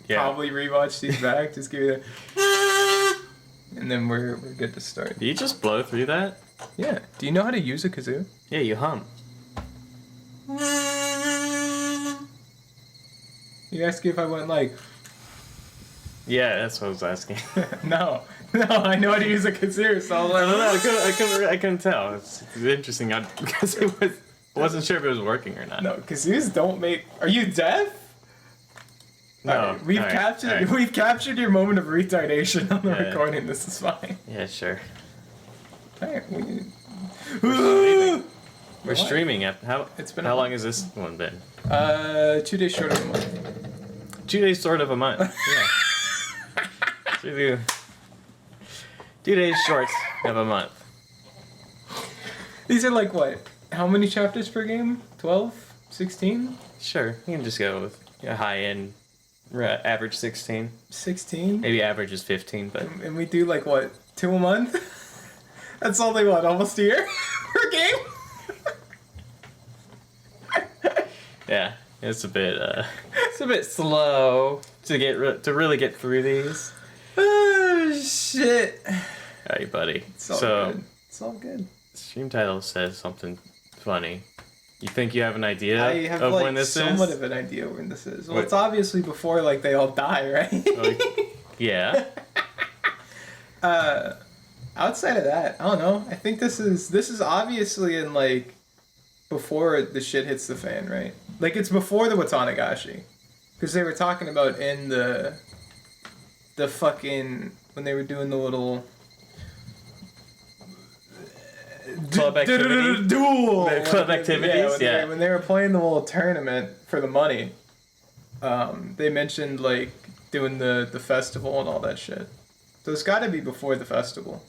probably rewatch these back. Just give you that. And then we're good to start. Do you just blow through that? Yeah. Do you know how to use a kazoo? Yeah, you hum. You asked if I went like... Yeah, that's what I was asking. No, I know how to use a kazoo, so I was like... I couldn't tell. It's interesting because I wasn't sure if it was working or not. No, kazoos don't make... Are you deaf? No. Right, we've captured your moment of retardation on the recording. This is fine. Yeah, sure. Alright, We're streaming. How long has this one been? 2 days short of a month. 2 days short of a month. Yeah. 2 days short of a month. These are like what? How many chapters per game? 12? 16? Sure, you can just go with a high-end average 16. 16? Maybe average is 15, but... And we do like what? 2 a month? That's all they want, almost a year per game? Yeah, it's a bit slow to really get through these. Oh shit! Alright, buddy. It's all good. It's all good. Stream title says something funny. You think you have an idea I have of like when this somewhat is? of an idea when this is. Well, it's obviously before like they all die, right? Yeah. Outside of that, I don't know. I think this is obviously in like before the shit hits the fan, right? Like it's before the Watanagashi, because they were talking about in the fucking when they were doing the little Club activity? Duel! Club activities? Yeah, when they were playing the little tournament for the money, they mentioned like doing the festival and all that shit. So it's gotta be before the festival.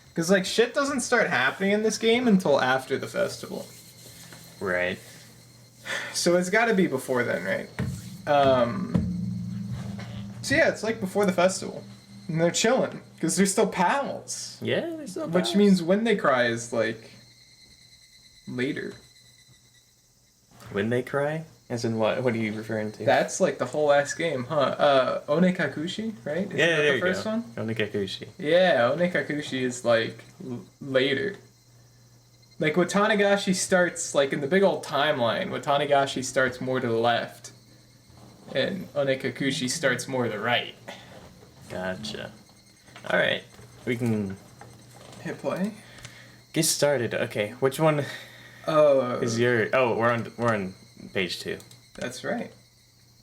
Because like shit doesn't start happening in this game until after the festival. Right. So it's gotta be before then, right? So yeah, it's like before the festival. And they're chilling, because they're still pals. Yeah, they're still pals. Which means when they cry is like later. When they cry? As in what? What are you referring to? That's like the whole ass game, huh? Onekakushi, right? Isn't that there the first go. one? Onekakushi. Yeah, Onekakushi is like later. Like Watanagashi starts like in the big old timeline. Watanagashi starts more to the left, and Onekakushi starts more to the right. Gotcha. All right, we can Hit play. get started. Okay, which one is your? Oh, we're on page 2. That's right.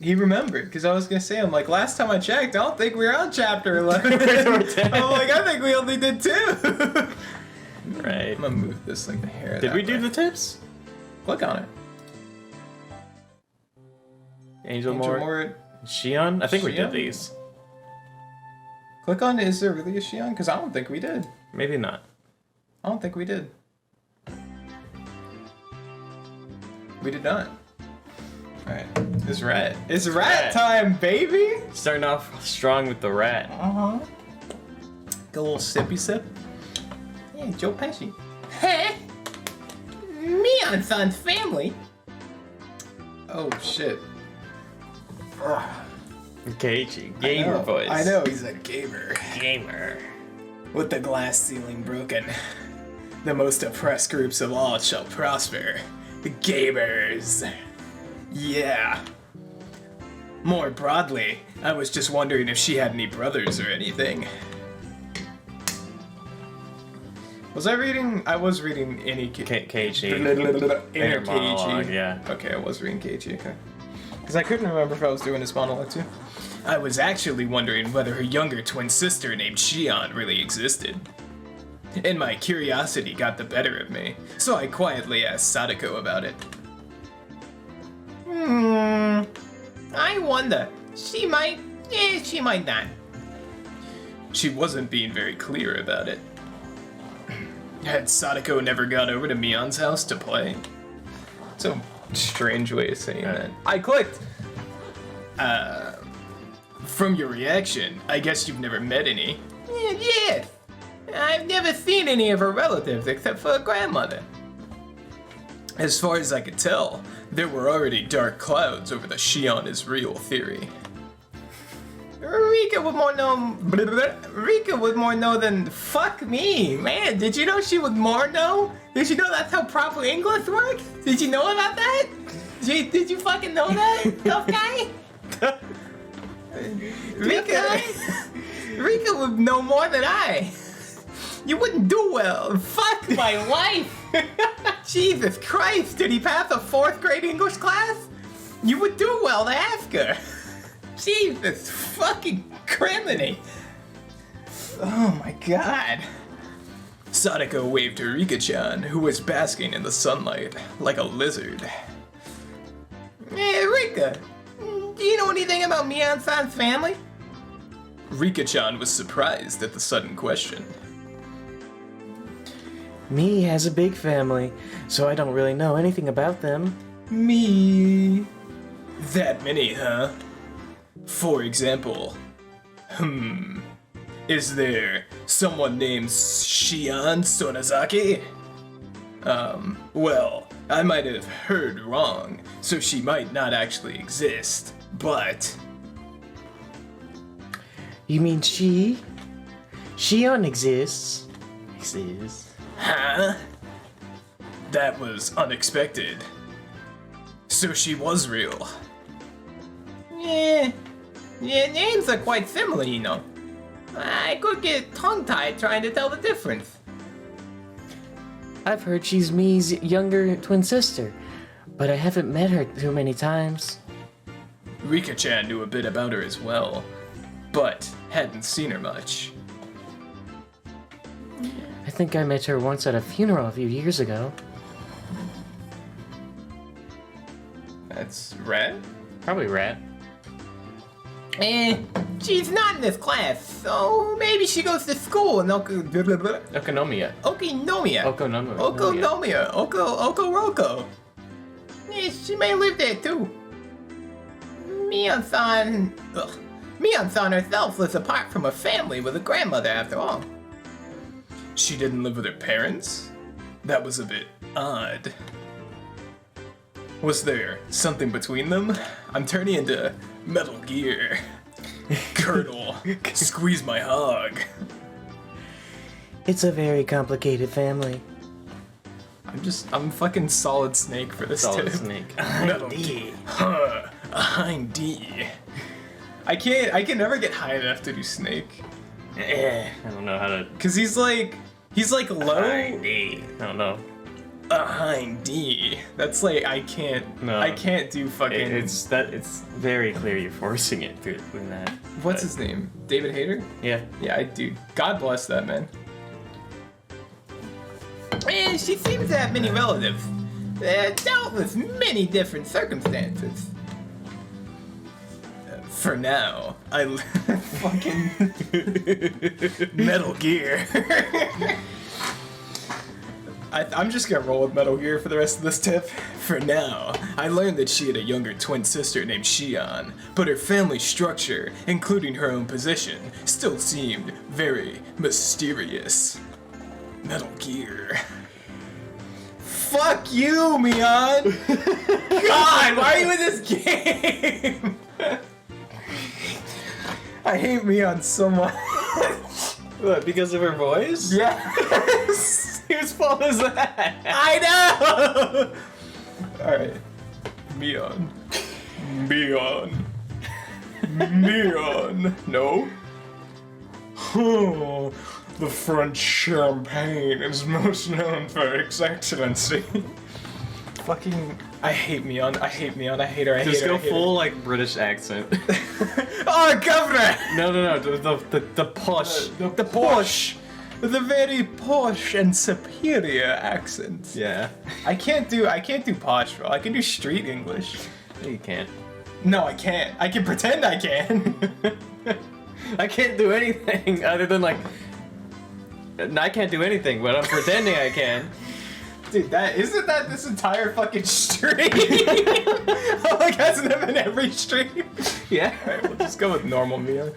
He remembered, because I was going to say, I'm like, last time I checked, I don't think we were on chapter 11. I'm like, I think we only did 2. Right. I'm going to move this like a hair. Did we do the tips? Click on it. Angel Mort. Shion? I think we did these. Click on, is there really a Shion? Because I don't think we did. Maybe not. I don't think we did. We did not. Alright. It's rat. It's rat time, baby! Starting off strong with the rat. Uh-huh. Get a little sippy sip. Hey, Joe Pesci. Hey! Miyun-san's family! Oh, shit. Ugh. Keiichi, gamer voice. I know, he's a gamer. Gamer. With the glass ceiling broken, the most oppressed groups of all shall prosper. The gamers. Yeah. More broadly, I was just wondering if she had any brothers or anything. Was I reading? I was reading any Keiichi. Inner monologue, Keiichi. yeah. Okay, I was reading Keiichi, okay. Because I couldn't remember if I was doing his monologue too. I was actually wondering whether her younger twin sister named Shion really existed. And my curiosity got the better of me, so I quietly asked Sadako about it. I wonder. She might not. She wasn't being very clear about it. Had Sadako never gone over to Mion's house to play? It's a strange way of saying that. I clicked! From your reaction, I guess you've never met any. Yes! I've never seen any of her relatives except for her grandmother. As far as I could tell, there were already dark clouds over the Shion is real theory. Rika would more know than fuck me. Man, did you know she would more know? Did you know that's how proper English works? Did you know about that? Did you fucking know that, tough guy? Rika would know more than I. You wouldn't do well. Fuck my life. Jesus Christ, did he pass a 4th grade English class? You would do well to ask her. Jesus fucking criminy. Oh my god. Sadako waved to Rika-chan, who was basking in the sunlight like a lizard. Hey, Rika, do you know anything about Mion-san's family? Rika-chan was surprised at the sudden question. Me has a big family, so I don't really know anything about them. Me. That many, huh? For example, is there someone named Shion Sonozaki? Well, I might have heard wrong, so she might not actually exist, but... You mean she? Shion exists. Huh? That was unexpected. So she was real. Yeah, names are quite similar, you know. I could get tongue-tied trying to tell the difference. I've heard she's me's younger twin sister, but I haven't met her too many times. Rika-chan knew a bit about her as well, but hadn't seen her much. I think I met her once at a funeral a few years ago. That's Rat? Probably Rat. She's not in this class, so maybe she goes to school in Okonomiya. Okoroko. Yeah, she may live there too. Mion-san herself lives apart from her family with a grandmother after all. She didn't live with her parents? That was a bit odd. Was there something between them? I'm turning into Metal Gear. Colonel, squeeze my hog. It's a very complicated family. I'm fucking Solid Snake for this Solid tip. Snake. Metal Gear. Huh, a hind D. I can never get high enough to do Snake. I don't know how to... Cause he's like low. Hind D. I don't know. A hind D. That's like I can't do fucking. It's very clear you're forcing it through that. What's his name? David Hayter? Yeah. Yeah, I do. God bless that man. And she seems to have many relatives. Dealt with many different circumstances. For now, I fucking Metal Gear. I'm just gonna roll with Metal Gear for the rest of this tip. For now, I learned that she had a younger twin sister named Shion, but her family structure, including her own position, still seemed very mysterious. Metal Gear. Fuck you, Mion! God, why are you in this game? I hate Mion so much. What, because of her voice? Yes! Whose fault is that? I know! Alright. Mion. No? Oh, the French champagne is most known for its excellency. Fucking... I hate Mion. I hate her. Just go full, like, British accent. Oh, governor! No, the posh. The posh. The very posh and superior accent. Yeah. I can't do posh, bro. I can do street English. You can't. No, I can't. I can pretend I can. I can't do anything other than, like... I can't do anything, but I'm pretending I can. Dude, isn't that this entire fucking stream? Oh, like, hasn't that been every stream? Yeah. Alright, we'll just go with normal Mia.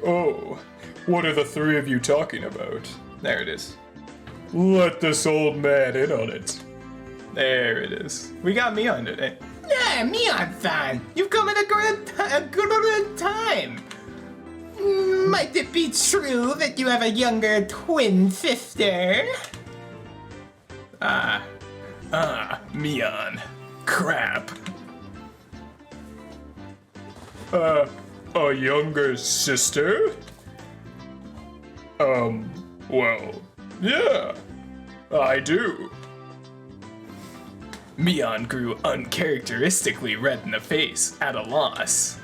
Oh, what are the three of you talking about? There it is. Let this old man in on it. There it is. We got Mion today. Yeah, Mion-san! You've come at a good time! Might it be true that you have a younger twin sister? Mion. Crap. A younger sister? Well, yeah, I do. Mion grew uncharacteristically red in the face, at a loss.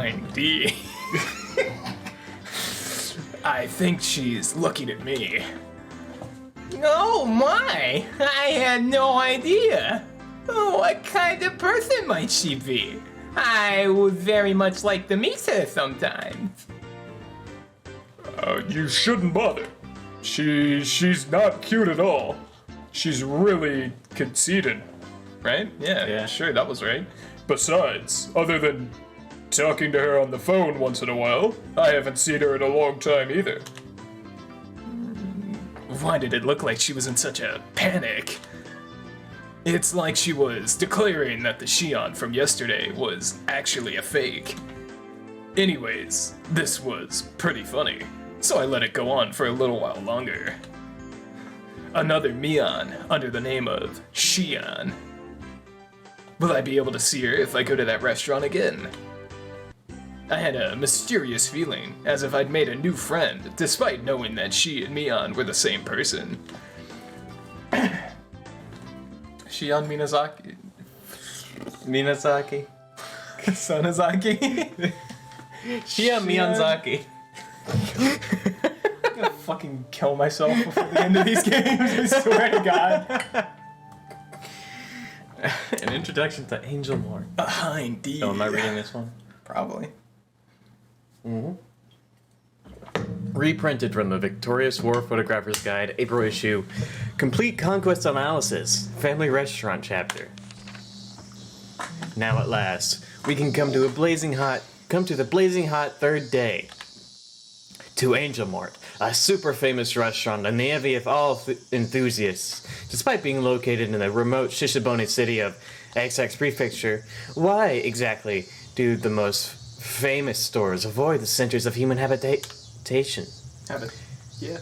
Indeed. I think she's looking at me. Oh my! I had no idea! What kind of person might she be? I would very much like to meet her sometimes. You shouldn't bother. She's not cute at all. She's really conceited. Right? Yeah, sure, that was right. Besides, other than talking to her on the phone once in a while, I haven't seen her in a long time either. Why did it look like she was in such a panic? It's like she was declaring that the Shion from yesterday was actually a fake. Anyways, this was pretty funny, so I let it go on for a little while longer. Another Mion under the name of Shion. Will I be able to see her if I go to that restaurant again? I had a mysterious feeling, as if I'd made a new friend, despite knowing that she and Mion were the same person. Shion Minazaki? Minazaki. Sonazaki? Shion Miyazaki. I'm gonna fucking kill myself before the end of these games, I swear to God. An introduction to Angel Lore. Indeed. Oh, am I reading this one? Probably. Reprinted from the Victorious War Photographer's Guide, April issue, Complete Conquest Analysis, Family Restaurant Chapter. Now at last, we can come to the blazing hot third day. To Angel Mart, a super famous restaurant in the envy of all enthusiasts. Despite being located in the remote Shishibone city of XX Prefecture, why exactly do the most famous stores avoid the centers of human habitation? Yeah.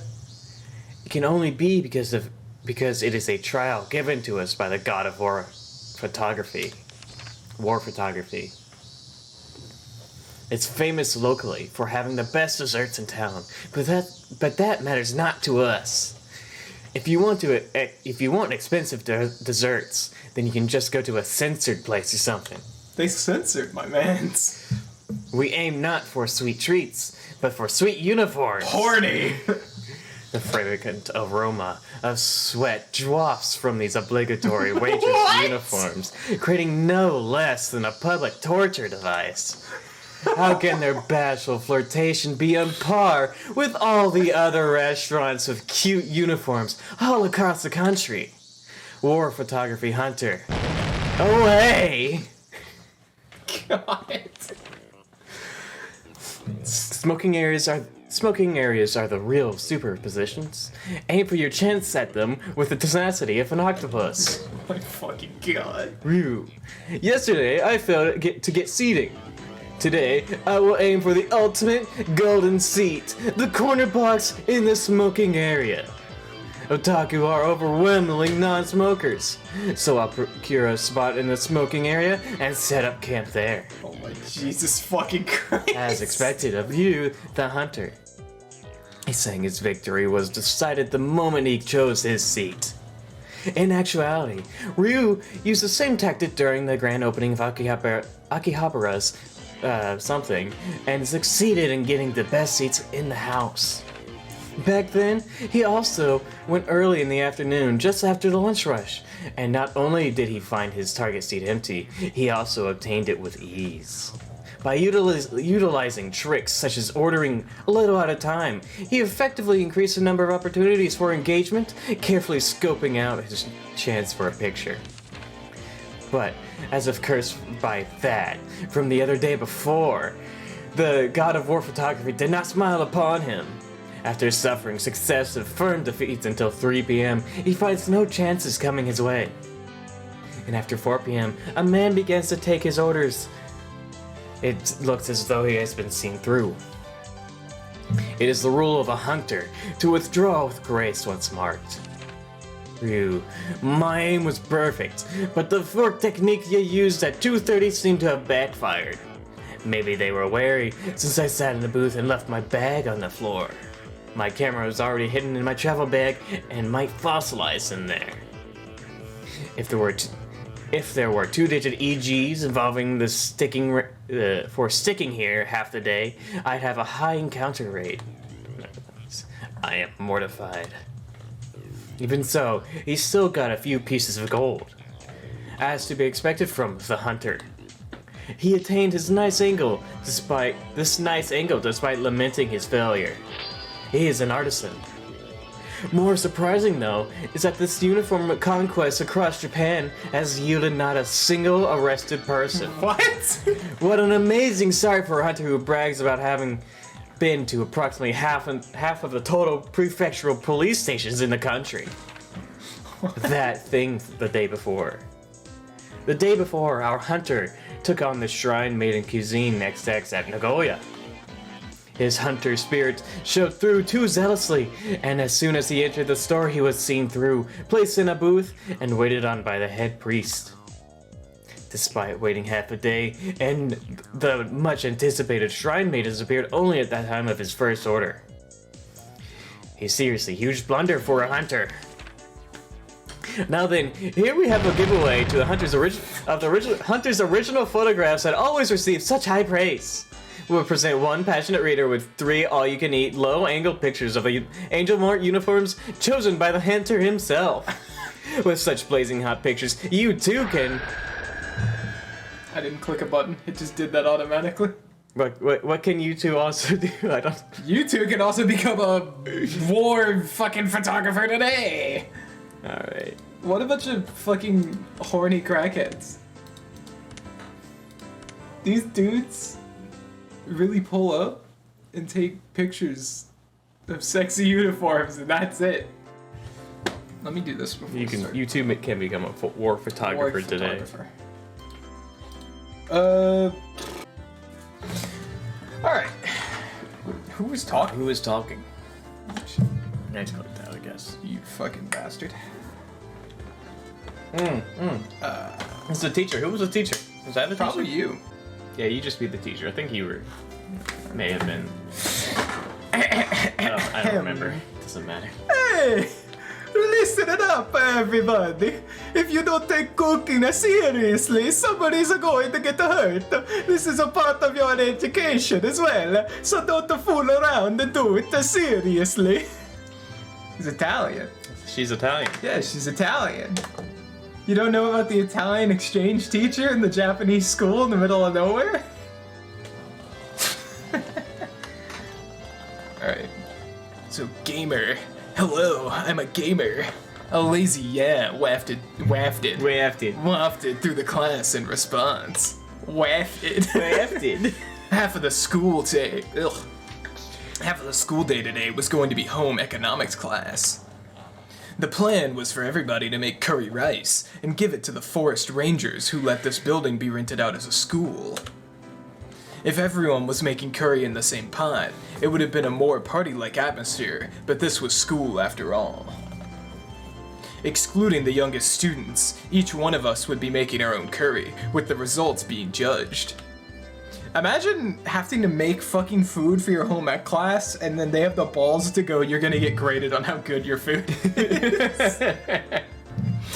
It can only be because it is a trial given to us by the god of war photography. It's famous locally for having the best desserts in town, but that matters not to us. If you want expensive desserts, then you can just go to a censored place or something. They censored my mans. We aim not for sweet treats, but for sweet uniforms. Horny! The fragrant aroma of sweat drafts from these obligatory waitress What? uniforms, creating no less than a public torture device. How can their bashful flirtation be on par with all the other restaurants with cute uniforms all across the country? War photography hunter. Away! God. Smoking areas are the real superpositions. Aim for your chance at them with the tenacity of an octopus. My fucking God. Ryu. Yesterday, I failed to get seating. Today, I will aim for the ultimate golden seat, the corner box in the smoking area. Otaku are overwhelmingly non-smokers, so I'll procure a spot in the smoking area and set up camp there. Oh my Jesus fucking Christ. As expected of you, the hunter. He sang his victory was decided the moment he chose his seat. In actuality, Ryu used the same tactic during the grand opening of Akihabara's something, and succeeded in getting the best seats in the house. Back then, he also went early in the afternoon, just after the lunch rush, and not only did he find his target seat empty, he also obtained it with ease. By utilizing tricks such as ordering a little at a time, he effectively increased the number of opportunities for engagement, carefully scoping out his chance for a picture. But, as if cursed by that, from the other day before, the god of war photography did not smile upon him. After suffering successive firm defeats until 3 p.m., he finds no chances coming his way. And after 4 p.m., a man begins to take his orders. It looks as though he has been seen through. It is the rule of a hunter to withdraw with grace once marked. Ryu, my aim was perfect, but the fork technique you used at 2:30 seemed to have backfired. Maybe they were wary since I sat in the booth and left my bag on the floor. My camera was already hidden in my travel bag and might fossilize in there. If there were 2-digit EGs involving the for sticking here half the day, I'd have a high encounter rate. I am mortified. Even so, he still got a few pieces of gold, as to be expected from the hunter. He attained his nice angle despite lamenting his failure. He is an artisan. More surprising, though, is that this uniform conquest across Japan has yielded not a single arrested person. What? What an amazing sight for a hunter who brags about having been to approximately half of the total prefectural police stations in the country. That thing the day before. The day before, our hunter took on the shrine maiden cuisine XX at Nagoya. His hunter spirit showed through too zealously, and as soon as he entered the store, he was seen through, placed in a booth, and waited on by the head priest. Despite waiting half a day, and the much anticipated shrine maidens appeared only at that time of his first order. A seriously huge blunder for a hunter. Now then, here we have a giveaway to the hunter's original photographs that always receive such high praise. We'll present one passionate reader with 3 all-you-can-eat, low-angle pictures of Angel Mart uniforms chosen by the hunter himself. With such blazing hot pictures, you too can... I didn't click a button. It just did that automatically. What can you two also do? I don't... You two can also become a war fucking photographer today. Alright. What a bunch of fucking horny crackheads. These dudes really pull up and take pictures of sexy uniforms, and that's it. Let me do this before we start. You two can become a war photographer today. Alright. Who was talking? Who is talking? Nice clip that, I guess. You fucking bastard. It's the teacher. Who was the teacher? Was that the teacher? Probably you. Yeah, you just be the teacher. I think you were... May have been... I don't remember. Doesn't matter. Hey! Listen it up, everybody. If you don't take cooking seriously, somebody's going to get hurt. This is a part of your education as well, so don't fool around and do it seriously. He's Italian. She's Italian. Yeah, she's Italian. You don't know about the Italian exchange teacher in the Japanese school in the middle of nowhere? Alright. So, gamer. Hello, I'm a gamer. A lazy wafted through the class in response. Wafted. Half of the school day today was going to be home economics class. The plan was for everybody to make curry rice and give it to the forest rangers who let this building be rented out as a school. If everyone was making curry in the same pot, it would have been a more party-like atmosphere, but this was school after all. Excluding the youngest students, each one of us would be making our own curry, with the results being judged. Imagine having to make fucking food for your home ec class, and then they have the balls to go, you're gonna get graded on how good your food is.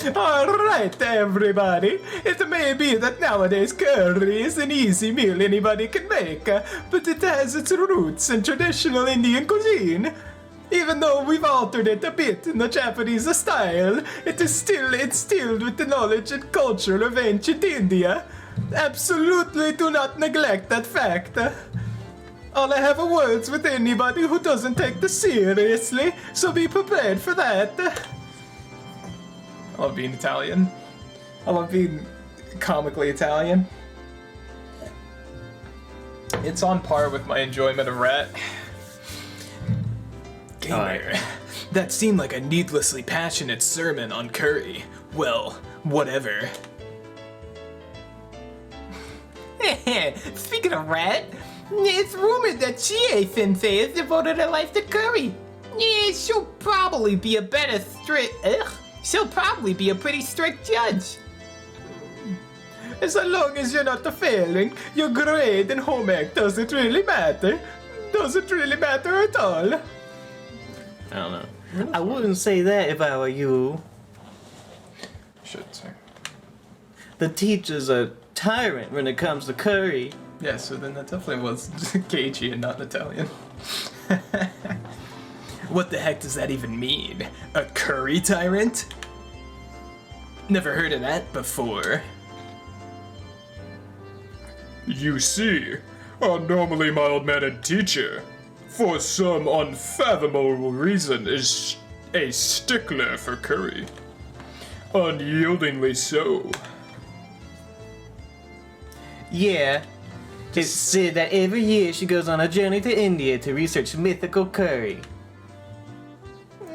Alright, everybody. It may be that nowadays curry is an easy meal anybody can make, but it has its roots in traditional Indian cuisine. Even though we've altered it a bit in the Japanese style, it is still instilled with the knowledge and culture of ancient India. Absolutely do not neglect that fact. All I have are words with anybody who doesn't take this seriously, so be prepared for that. I love being Italian. I love being comically Italian. It's on par with my enjoyment of Rat. Gamer. That seemed like a needlessly passionate sermon on curry. Well, whatever. Speaking of Rat, It's rumored that Chie-sensei has devoted her life to curry. Yeah, she'll probably be a she'll probably be a pretty strict judge. As long as you're not failing, your grade and homework doesn't really matter. Doesn't really matter at all. I don't know. I wouldn't say that if I were you. Should say. The teacher's a tyrant when it comes to curry. Yeah, so then that definitely was Keiichi and not Italian. What the heck does that even mean? A curry tyrant? Never heard of that before. You see, a normally mild-mannered teacher, for some unfathomable reason, is a stickler for curry. Unyieldingly so. Yeah. It's said that every year she goes on a journey to India to research mythical curry.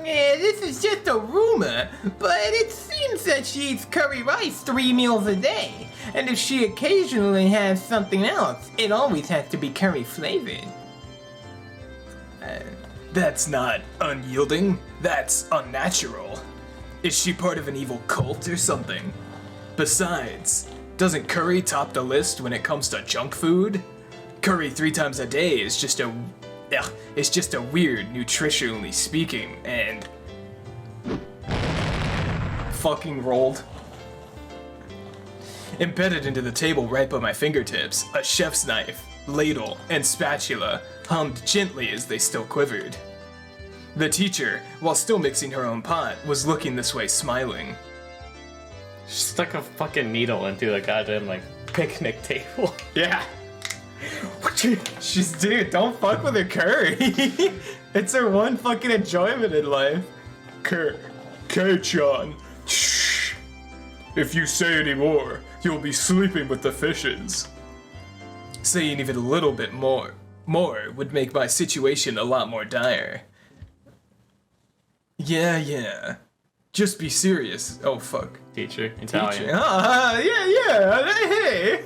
Yeah, this is just a rumor, but it seems that she eats curry rice 3 meals a day. And if she occasionally has something else, it always has to be curry flavored. That's not unyielding, that's unnatural. Is she part of an evil cult or something? Besides, doesn't curry top the list when it comes to junk food? Curry 3 times a day is just a weird, nutritionally speaking, and fucking rolled. Embedded into the table right by my fingertips, a chef's knife, ladle, and spatula hummed gently as they still quivered. The teacher, while still mixing her own pot, was looking this way smiling. She stuck a fucking needle into the goddamn, picnic table. Yeah. Dude, don't fuck with her curry. It's her one fucking enjoyment in life. Kei-chan. Shh. If you say any more, you'll be sleeping with the fishes. Saying even a little bit more would make my situation a lot more dire. Yeah. Just be serious. Oh, fuck. Teacher, Italian. Yeah. Hey.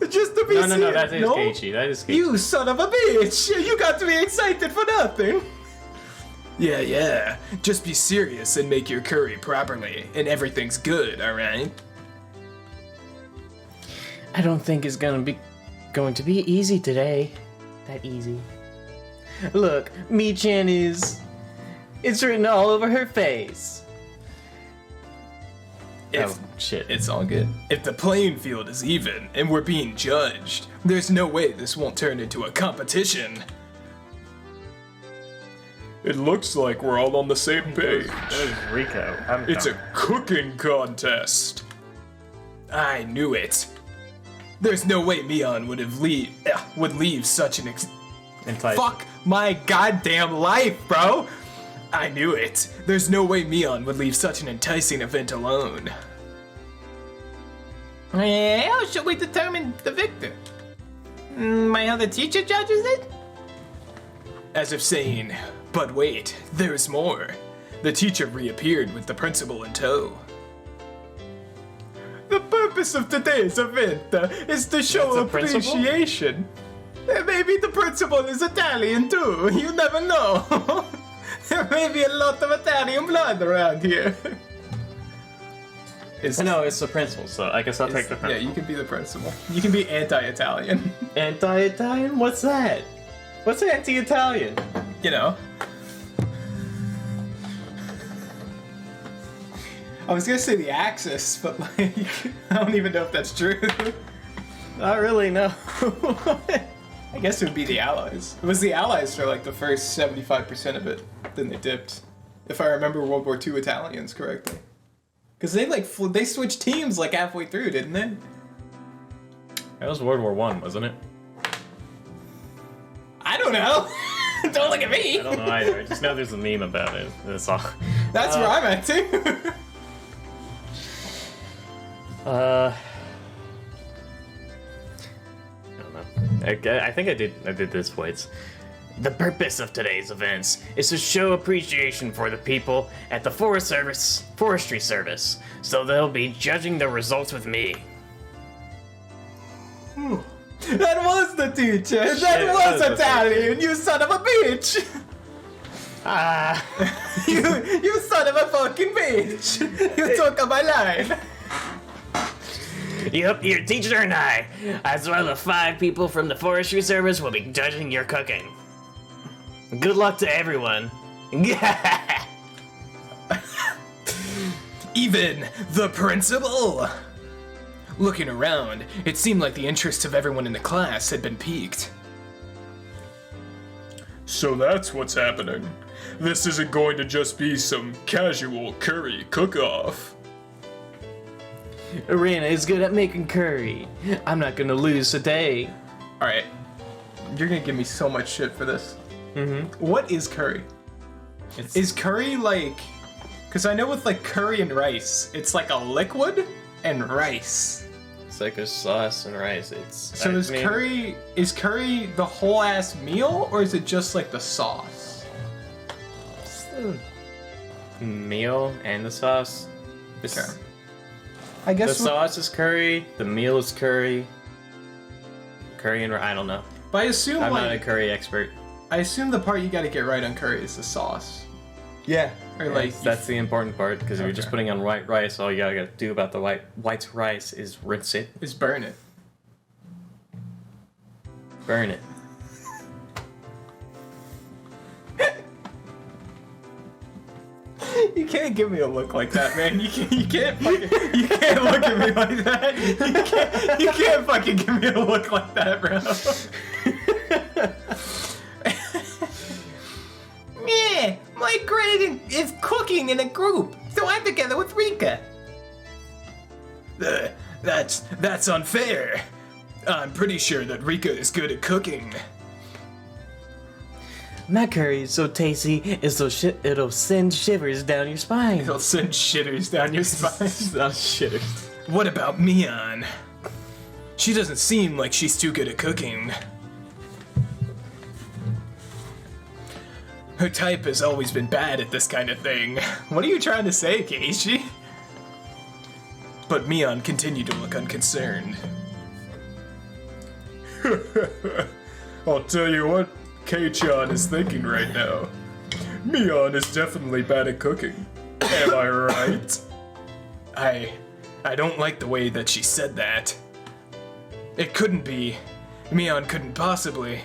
Just to be serious. No, that is Keiichi. That is Keiichi. You son of a bitch. You got to be excited for nothing. Yeah. Just be serious and make your curry properly, and everything's good, alright? I don't think it's going to be easy today. That easy. Look, Mi-chan it's written all over her face. Shit. It's all good. If the playing field is even and we're being judged, there's no way this won't turn into a competition. It looks like we're all on the same page. That was Rico. It's a cooking contest. I knew it. There's no way Mion would leave such an fuck my goddamn life, bro. I knew it. There's no way Mion would leave such an enticing event alone. How should we determine the victor? My other teacher judges it? As if saying, but wait, there's more. The teacher reappeared with the principal in tow. The purpose of today's event is to show appreciation. Maybe the principal is Italian too, you never know. There may be a lot of Italian blood around here. No, it's the principal, so I guess I'll take the principal. Yeah, you can be the principal. You can be anti-Italian. Anti-Italian? What's that? What's anti-Italian? You know. I was gonna say the Axis, but I don't even know if that's true. Not really, no. I guess it would be the Allies. It was the Allies for the first 75% of it. Then they dipped. If I remember World War II Italians correctly. Because they switched teams halfway through, didn't they? That was World War I, wasn't it? I don't know. Don't look at me. I don't know either. I just know there's a meme about it. That's all. That's where I'm at too. I don't know. I think I did this once. The purpose of today's events is to show appreciation for the people at the Forestry Service, so they'll be judging the results with me. That was the teacher! Shit, That was that was the Italian, you son of a bitch! Ah. You son of a fucking bitch! You took my line! Yep, your teacher and I, as well as 5 people from the forestry service, will be judging your cooking. Good luck to everyone. Even the principal! Looking around, it seemed like the interest of everyone in the class had been piqued. So that's what's happening. This isn't going to just be some casual curry cook-off. Arena is good at making curry. I'm not gonna lose today. Alright. You're gonna give me so much shit for this. What is curry? Is curry like... Because I know with like curry and rice, it's like a liquid and rice. It's like a sauce and rice. It's So is curry the whole ass meal, or is it just like the sauce? It's the meal and the sauce. Okay. I guess The sauce is curry. The meal is curry. Curry and I don't know. but I assume I'm not a like curry expert. I assume the part you got to get right on curry is the sauce. Yeah. Or like That's the important part, because if you're just Okay. putting on white rice, all you gotta do about the white rice is rinse it, is burn it. burn it. You can't give me a look like that, man. You can't look at me like that. You can't fucking give me a look like that, bro. Yeah, my grade is cooking in a group, so I'm together with Rika. That's unfair. I'm pretty sure that Rika is good at cooking. My curry is so tasty, it'll send shivers down your spine. It'll send shitters down your spine. Not shivers. What about Mion? She doesn't seem like she's too good at cooking. Her type has always been bad at this kind of thing. What are you trying to say, Keiichi? But Mion continued to look unconcerned. I'll tell you what Keiichi is thinking right now. Mion is definitely bad at cooking. Am I right? I don't like the way that she said that. It couldn't be. Mion couldn't possibly.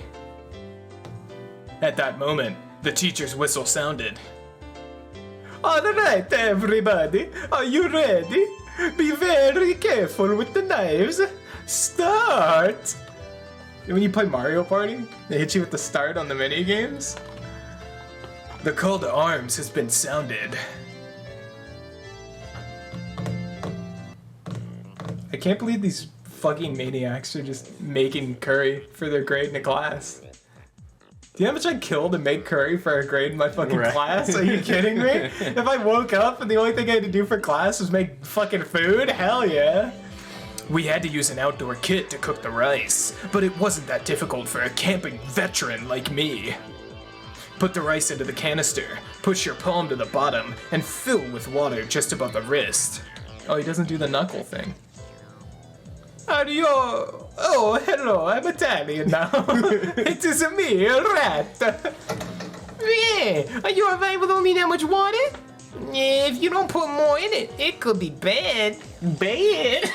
At that moment, the teacher's whistle sounded. Alright, everybody, are you ready? Be very careful with the knives. Start! When you play Mario Party, they hit you with the start on the mini games. The call to arms has been sounded. I can't believe these fucking maniacs are just making curry for their grade in a class. Do you know how much I kill to make curry for a grade in my fucking Right. class? Are you kidding me? If I woke up and the only thing I had to do for class was make fucking food, hell yeah. We had to use an outdoor kit to cook the rice, but it wasn't that difficult for a camping veteran like me. Put the rice into the canister, push your palm to the bottom, and fill with water just above the wrist. Oh, he doesn't do the knuckle thing. Oh, hello, I'm Italian now. It is me, a rat. Yeah, are you alright with only that much water? Yeah, if you don't put more in it, it could be bad. Bad?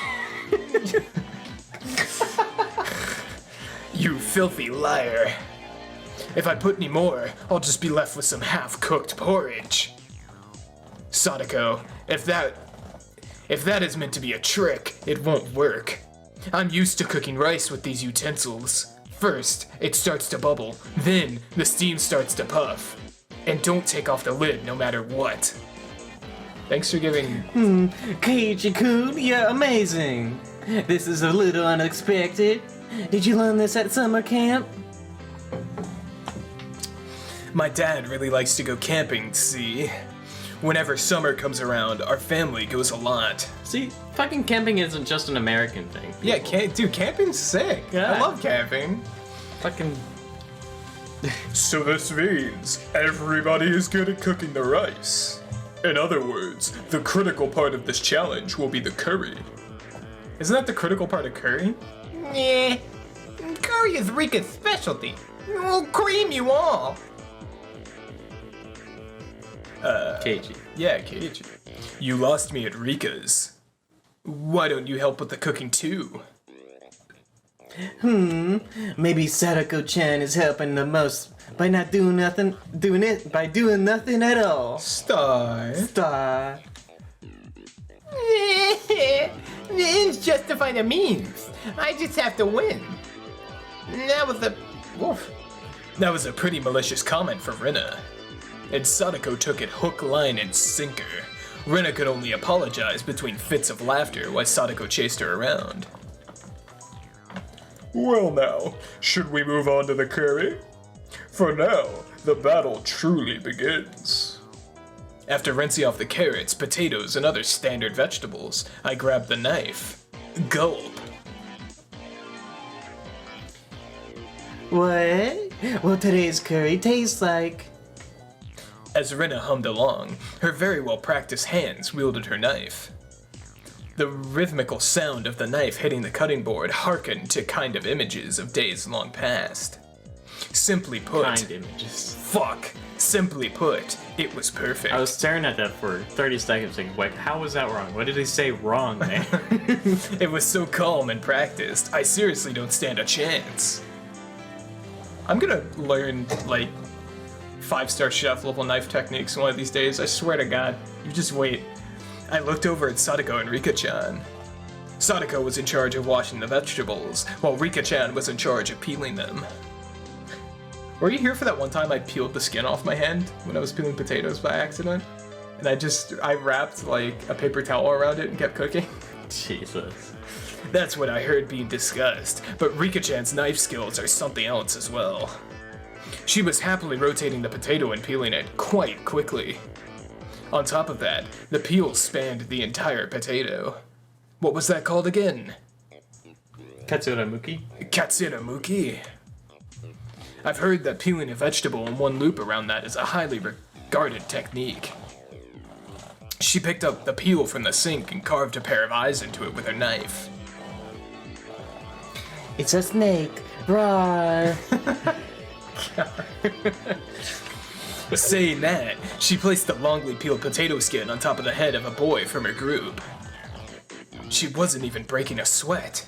You filthy liar. If I put any more, I'll just be left with some half-cooked porridge. Sadako, if that is meant to be a trick, it won't work. I'm used to cooking rice with these utensils. First, it starts to bubble, then the steam starts to puff. And don't take off the lid no matter what. Thanks for giving... Keiichi-kun, you're amazing. This is a little unexpected. Did you learn this at summer camp? My dad really likes to go camping, see? Whenever summer comes around, our family goes a lot. See, fucking camping isn't just an American thing. Yeah, dude, camping's sick. Yeah. I love camping. Fucking... So this means everybody is good at cooking the rice. In other words, the critical part of this challenge will be the curry. Isn't that the critical part of curry? Yeah. Curry is Rika's specialty. We'll cream you all. Keiichi. Yeah, Keiichi. You lost me at Rika's. Why don't you help with the cooking too? Maybe Sadako-chan is helping the most by not doing nothing, by doing nothing at all. Star. The ends justify the means. I just have to win. That was a pretty malicious comment for Rina. And Sadako took it hook, line, and sinker. Rina could only apologize between fits of laughter while Sadako chased her around. Well now, should we move on to the curry? For now, the battle truly begins. After rinsing off the carrots, potatoes, and other standard vegetables, I grabbed the knife. Gulp. What? Well, today's curry tastes like... As Rina hummed along, her very well-practiced hands wielded her knife. The rhythmical sound of the knife hitting the cutting board harkened to kind of images of days long past. Simply put... Kind images. Fuck! Simply put, it was perfect. I was staring at that for 30 seconds thinking, wait, how was that wrong? What did he say wrong, man? It was so calm and practiced, I seriously don't stand a chance. I'm gonna learn, like, 5-star chef level knife techniques one of these days, I swear to God. You just wait. I looked over at Sadako and Rika-chan. Sadako was in charge of washing the vegetables, while Rika-chan was in charge of peeling them. Were you here for that one time I peeled the skin off my hand when I was peeling potatoes by accident? And I wrapped, like, a paper towel around it and kept cooking? Jesus. That's what I heard being discussed, but Rika-chan's knife skills are something else as well. She was happily rotating the potato and peeling it quite quickly. On top of that, the peel spanned the entire potato. What was that called again? Katsuramuki? Katsuramuki. I've heard that peeling a vegetable in one loop around that is a highly regarded technique. She picked up the peel from the sink and carved a pair of eyes into it with her knife. It's a snake. Rawr. Saying that, she placed the longly peeled potato skin on top of the head of a boy from her group. She wasn't even breaking a sweat.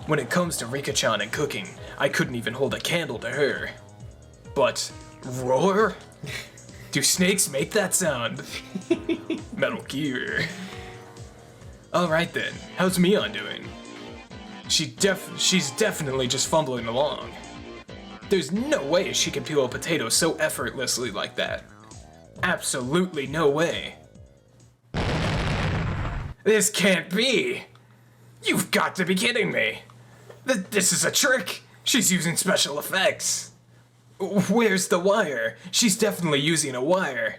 When it comes to Rika-chan and cooking, I couldn't even hold a candle to her. But, roar? Do snakes make that sound? Metal Gear. Alright then, how's Mion doing? She's definitely just fumbling along. There's no way she can peel a potato so effortlessly like that. Absolutely no way. This can't be! You've got to be kidding me! This is a trick! She's using special effects! Where's the wire? She's definitely using a wire.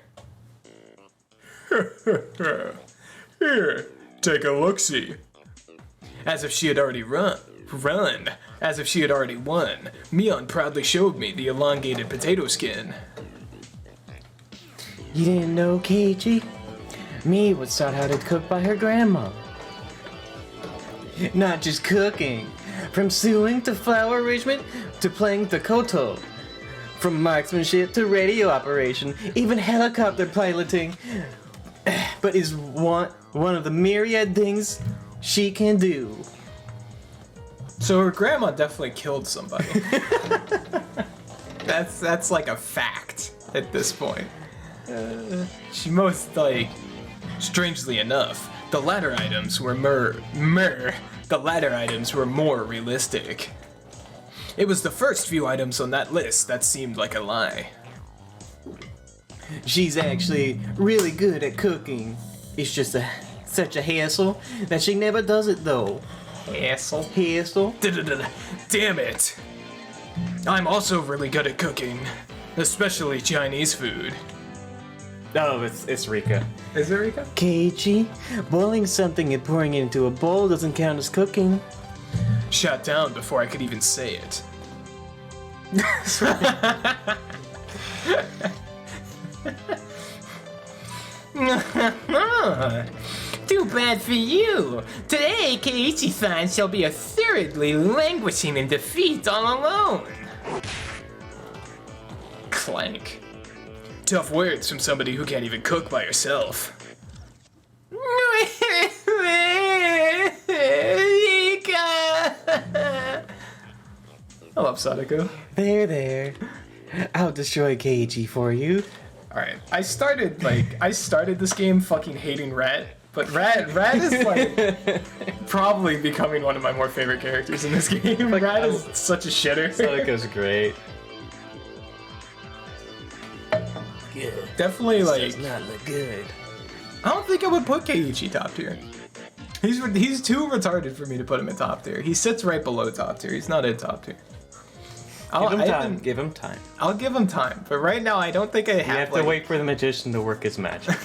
Here, take a look-see. As if she had already as if she had already won, Mion proudly showed me the elongated potato skin. You didn't know, Keiichi? Mi was taught how to cook by her grandma. Not just cooking. From sewing to flour arrangement to playing the koto. From marksmanship to radio operation, even helicopter piloting. But is one of the myriad things she can do. So her grandma definitely killed somebody. That's like a fact at this point. She most, like, strangely enough, the latter items were more realistic. It was the first few items on that list that seemed like a lie. She's actually really good at cooking. It's just such a hassle that she never does it though. Hassle? Hassle? Damn it! I'm also really good at cooking, especially Chinese food. Oh, it's Rika. Is it Rika? Keiichi, boiling something and pouring it into a bowl doesn't count as cooking. Shot down before I could even say it. Do Too bad for you. Today, Keiichi-san shall be assuredly languishing in defeat all alone. Clank. Tough words from somebody who can't even cook by herself. I love Sadako. There. I'll destroy Keiichi for you. Alright, I started this game fucking hating Rat, but Rat is like probably becoming one of my more favorite characters in this game. Rat is such a shitter. Sadako's great. Good. Definitely like Does not look good. I don't think I would put Keiichi top tier. He's too retarded for me to put him in top tier. He sits right below top tier. He's not in top tier. Give him time. I'll give him time, but right now I don't think I have. You have to wait for the magician to work his magic.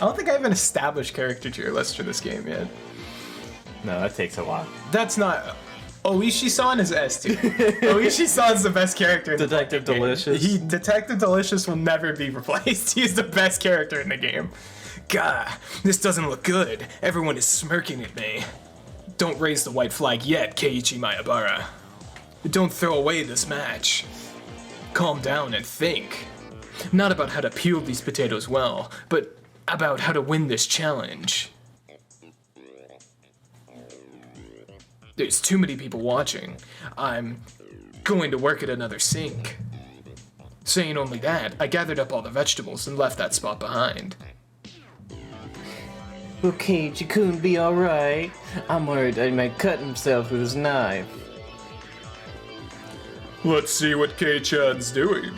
I don't think I have an established character tier list for this game yet. No, that takes a while. That's not. Oishi-san is S tier. Oishi-san's the best character. In Detective the Delicious. Detective Delicious will never be replaced. He's the best character in the game. Gah, this doesn't look good. Everyone is smirking at me. Don't raise the white flag yet, Keiichi Maebara. Don't throw away this match. Calm down and think. Not about how to peel these potatoes well, but about how to win this challenge. There's too many people watching. I'm going to work at another sink. Saying only that, I gathered up all the vegetables and left that spot behind. Will Keiichi-kun be alright? I'm worried he might cut himself with his knife. Let's see what Kei-chan's doing.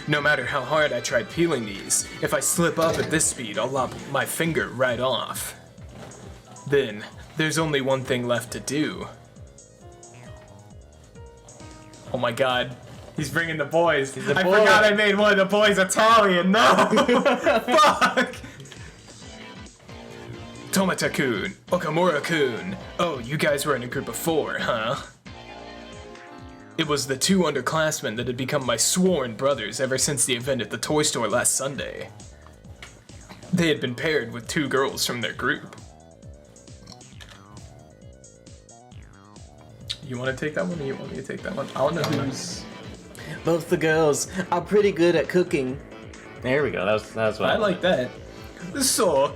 No matter how hard I tried peeling these, if I slip up at this speed, I'll lop my finger right off. Then, there's only one thing left to do. Oh my god. He's bringing the boys. I forgot I made one of the boys Italian. No! Fuck! Tomata-kun, Okamura-kun. Oh, you guys were in a group of 4, huh? It was the 2 underclassmen that had become my sworn brothers ever since the event at the toy store last Sunday. They had been paired with 2 girls from their group. You want to take that one, or you want me to take that one? I don't know who's... Both the girls are pretty good at cooking. There we go. That was what I like that. So,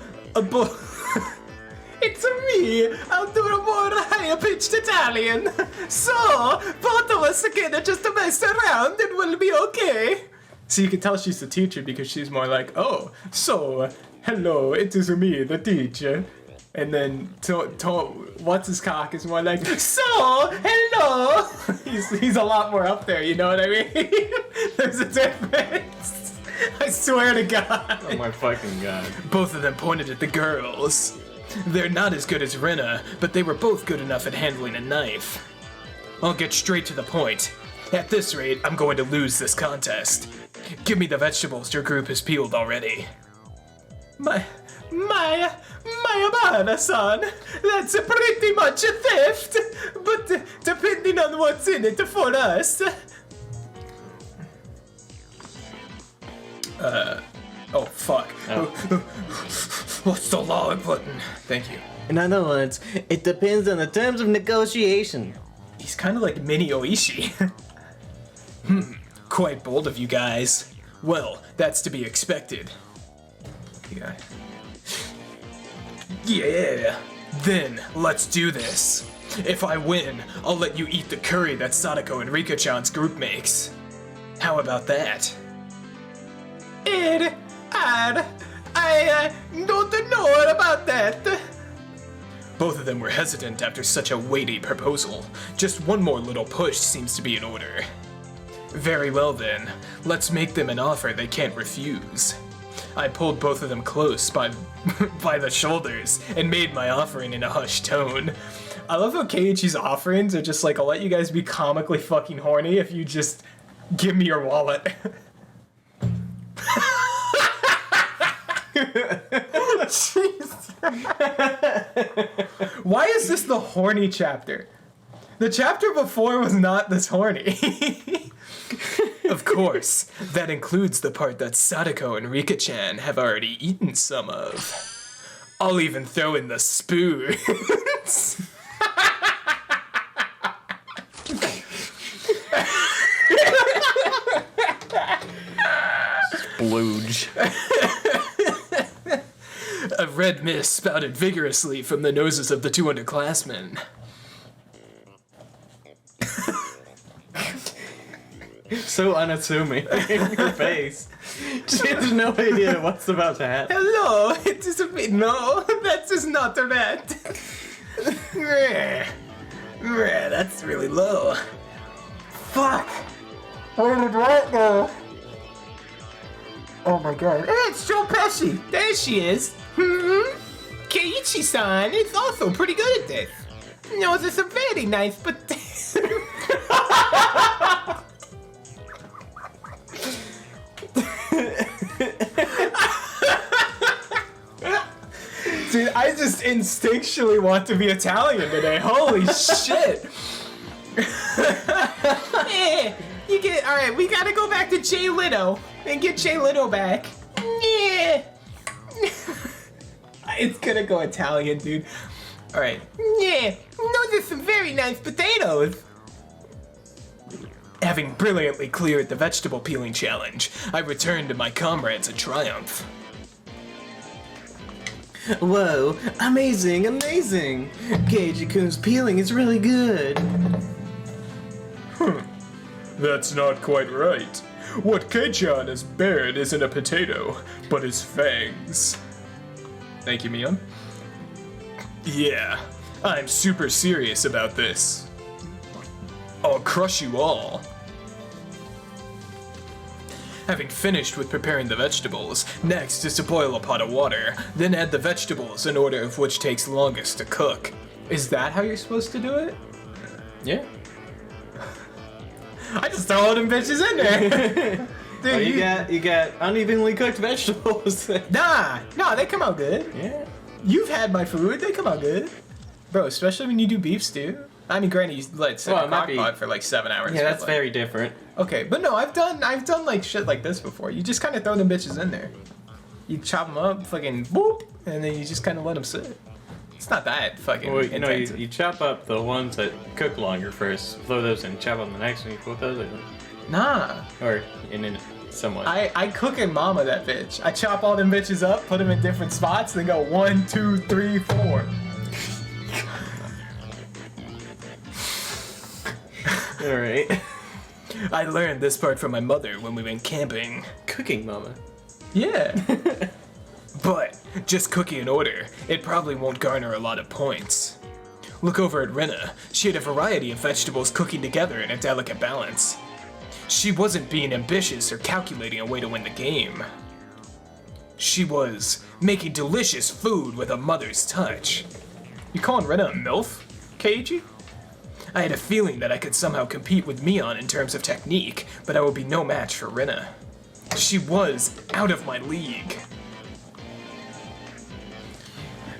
it's me. I'll do a more higher-pitched Italian. So, both of us together just to mess around and we'll be okay. So you can tell she's the teacher because she's more like, oh, so, hello, it is me, the teacher. And then, what's his cock is more like, so, hello. He's a lot more up there, you know what I mean? There's a difference. I swear to God. Oh my fucking god. Both of them pointed at the girls. They're not as good as Rena, but they were both good enough at handling a knife. I'll get straight to the point. At this rate, I'm going to lose this contest. Give me the vegetables your group has peeled already. My Amana-san, that's pretty much a theft, but depending on what's in it for us. Oh fuck. Oh. What's the log button? Thank you. In other words, it depends on the terms of negotiation. He's kind of like mini Oishi. Quite bold of you guys. Well, that's to be expected. Yeah. Then, let's do this. If I win, I'll let you eat the curry that Sadako and Rika-chan's group makes. How about that? I don't know about that. Both of them were hesitant after such a weighty proposal. Just one more little push seems to be in order. Very well then, let's make them an offer they can't refuse. I pulled both of them close by the shoulders and made my offering in a hushed tone. I love how Keiichi's offerings are just like, I'll let you guys be comically fucking horny if you just give me your wallet. Jeez. Why is this the horny chapter? The chapter before was not this horny. Of course, that includes the part that Sadako and Rika-chan have already eaten some of. I'll even throw in the spoons. Splooge. A red mist spouted vigorously from the noses of the two underclassmen. So unassuming. Her face. She has no idea what's about to happen. Hello, it is a bit. No, that is not a rat. That's really low. Fuck. Where did rat go? Oh my god. Hey, it's Joe Pesci. There she is. Keiichi-san is also pretty good at this. No, this is very nice, but. Dude, I just instinctually want to be Italian today. Holy shit. Yeah, you get. Alright, we gotta go back to Jay Leno and get Jay Leno back. Yeah. It's gonna go Italian, dude. Alright. Yeah. No, there's some very nice potatoes. Having brilliantly cleared the vegetable peeling challenge, I returned to my comrades in triumph. Whoa, amazing, amazing! Keiichi-kun's peeling is really good. That's not quite right. What Keiichi has bared isn't a potato, but his fangs. Thank you, Mion. Yeah, I'm super serious about this. I'll crush you all. Having finished with preparing the vegetables, next is to boil a pot of water, then add the vegetables in order of which takes longest to cook. Is that how you're supposed to do it? Yeah. I just throw all them bitches in there. Dude, Well, you got unevenly cooked vegetables. Nah, they come out good. Yeah. You've had my food, they come out good. Bro, especially when you do beef stew. I mean, granted, you let sit in a it might crock pot for like 7 hours. Yeah, that's but, like, very different. Okay, but no, I've done like shit like this before. You just kind of throw them bitches in there. You chop them up, fucking boop, and then you just kind of let them sit. It's not that fucking Well, you know, intensive. you chop up the ones that cook longer first, throw those in, chop on the next one, you put those in. Nah, Or in somewhat. I cook and mama that bitch. I chop all them bitches up, put them in different spots, then go 1, 2, 3, 4. Alright. I learned this part from my mother when we went camping. Cooking mama. Yeah. But, just cooking in order, it probably won't garner a lot of points. Look over at Rena. She had a variety of vegetables cooking together in a delicate balance. She wasn't being ambitious or calculating a way to win the game. She was making delicious food with a mother's touch. You calling Rena a MILF, Keiichi? I had a feeling that I could somehow compete with Mion in terms of technique, but I would be no match for Rena. She was out of my league.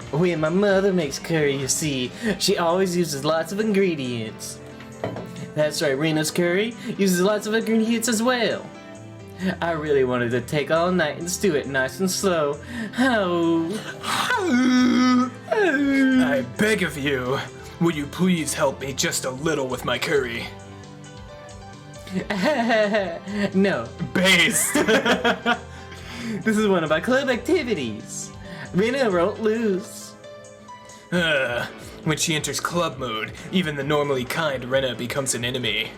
When my mother makes curry, you see, she always uses lots of ingredients. That's right, Rena's curry uses lots of ingredients as well. I really wanted to take all night and stew it nice and slow. I beg of you, will you please help me just a little with my curry? No, Based. this is one of my club activities. Rena won't lose. When she enters club mode, even the normally kind Rena becomes an enemy.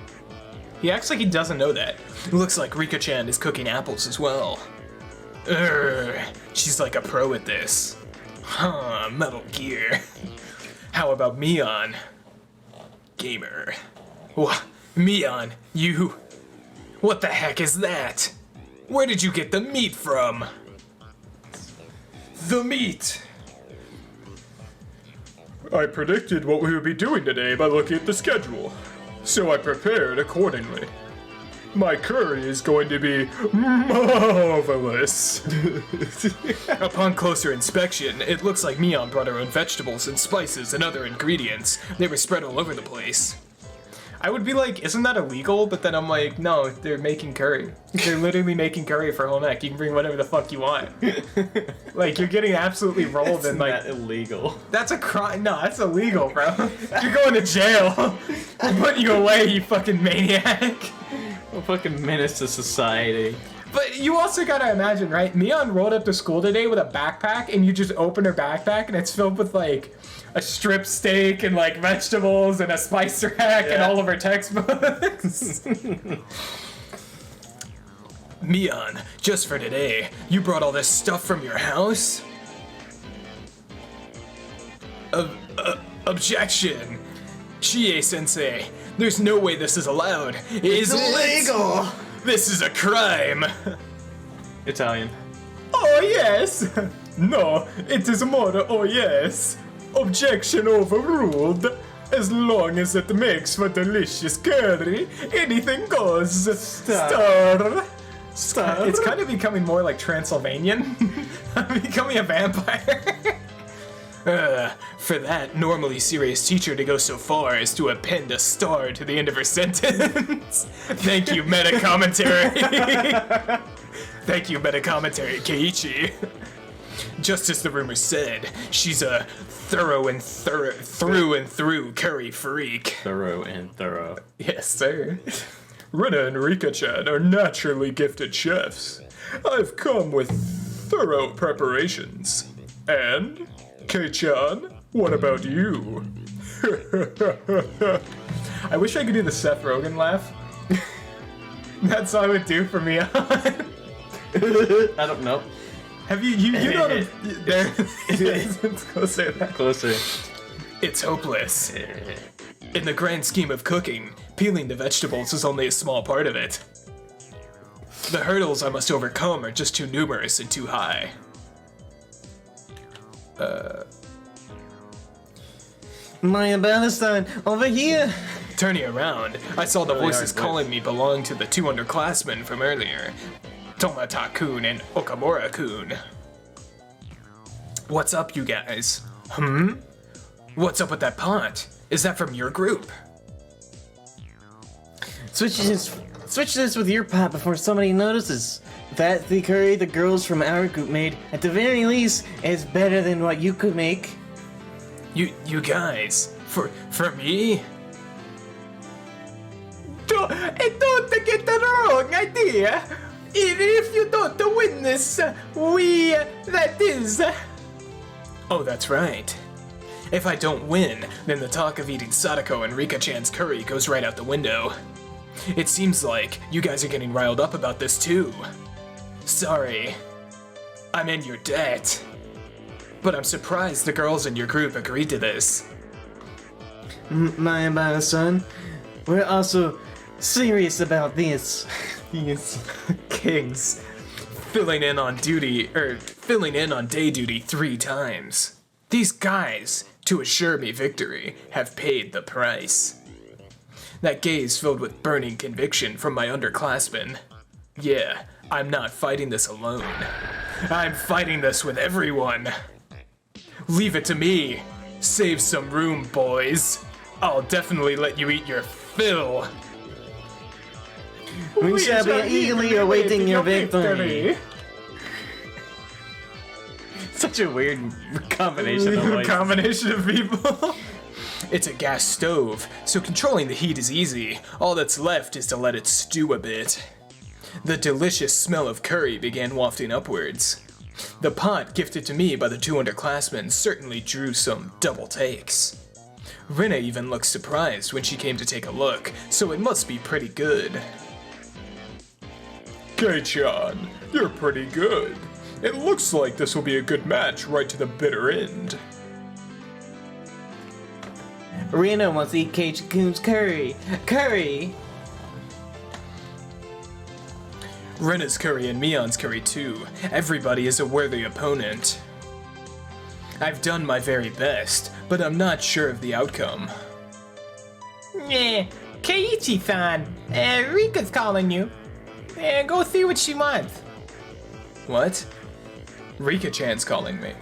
He acts like he doesn't know that. Looks like Rika-chan is cooking apples as well. She's like a pro at this. Huh, Metal Gear. How about Mion? Gamer. Mion, you... What the heck is that? Where did you get the meat from? The meat! I predicted what we would be doing today by looking at the schedule, so I prepared accordingly. My curry is going to be marvelous. Upon closer inspection, it looks like Mion brought her own vegetables and spices and other ingredients. They were spread all over the place. I would be like, isn't that illegal? But then I'm like, no, they're making curry. They're literally making curry for home ec. You can bring whatever the fuck you want. Like, you're getting absolutely rolled in like... That's illegal. That's a crime. No, that's illegal, bro. You're going to jail. We're putting you away, you fucking maniac. A fucking menace to society. But you also gotta imagine, right? Mion rolled up to school today with a backpack, and you just open her backpack, and it's filled with, like, a strip steak and, like, vegetables and a spice rack and all of her textbooks. Mion, just for today, you brought all this stuff from your house? Objection! Chie-sensei, there's no way this is allowed. It's illegal! This is a crime! Italian. Oh yes! No, it is more oh yes. Objection overruled. As long as it makes for delicious curry, anything goes. Star. It's kind of becoming more like Transylvanian. I'm becoming a vampire. For that normally serious teacher to go so far as to append a star to the end of her sentence. Thank you, meta commentary. Thank you, meta commentary, Keiichi. Just as the rumor said, she's a through and through curry freak. Thorough and thorough. Yes, sir. Rina and Rika-chan are naturally gifted chefs. I've come with thorough preparations. And, Kei-chan, what about you? I wish I could do the Seth Rogen laugh. That's all I would do for me. I don't know. Have you know there? It's closer. Closer. It's hopeless. In the grand scheme of cooking, peeling the vegetables is only a small part of it. The hurdles I must overcome are just too numerous and too high. Maya Balestine, over here! Turning around, I saw the voices calling me belong to the two underclassmen from earlier. Tomata-kun and Okamura-kun. What's up, you guys? What's up with that pot? Is that from your group? Switch this with your pot before somebody notices. That the curry the girls from our group made, at the very least, is better than what you could make. You guys, for me? Don't get the wrong idea. If you don't win this, that is. Oh, that's right. If I don't win, then the talk of eating Sadako and Rika-chan's curry goes right out the window. It seems like you guys are getting riled up about this too. Sorry. I'm in your debt. But I'm surprised the girls in your group agreed to this. Maya Balestine, we're also serious about this. These Kings. Filling in on day duty 3 times. These guys, to assure me victory, have paid the price. That gaze filled with burning conviction from my underclassmen. Yeah, I'm not fighting this alone. I'm fighting this with everyone. Leave it to me. Save some room, boys. I'll definitely let you eat your fill. We shall be eagerly awaiting your victory. Such a weird combination of voices. Combination of people. It's a gas stove, so controlling the heat is easy. All that's left is to let it stew a bit. The delicious smell of curry began wafting upwards. The pot gifted to me by the 2 underclassmen certainly drew some double takes. Rina even looked surprised when she came to take a look, so it must be pretty good. Kei-chan, you're pretty good. It looks like this will be a good match right to the bitter end. Rina wants to eat Keiichi-kun's curry. Curry! Rina's curry and Mion's curry too. Everybody is a worthy opponent. I've done my very best, but I'm not sure of the outcome. Keiichi-san, Rika's calling you. Go see what she wants. What? Rika-chan's calling me.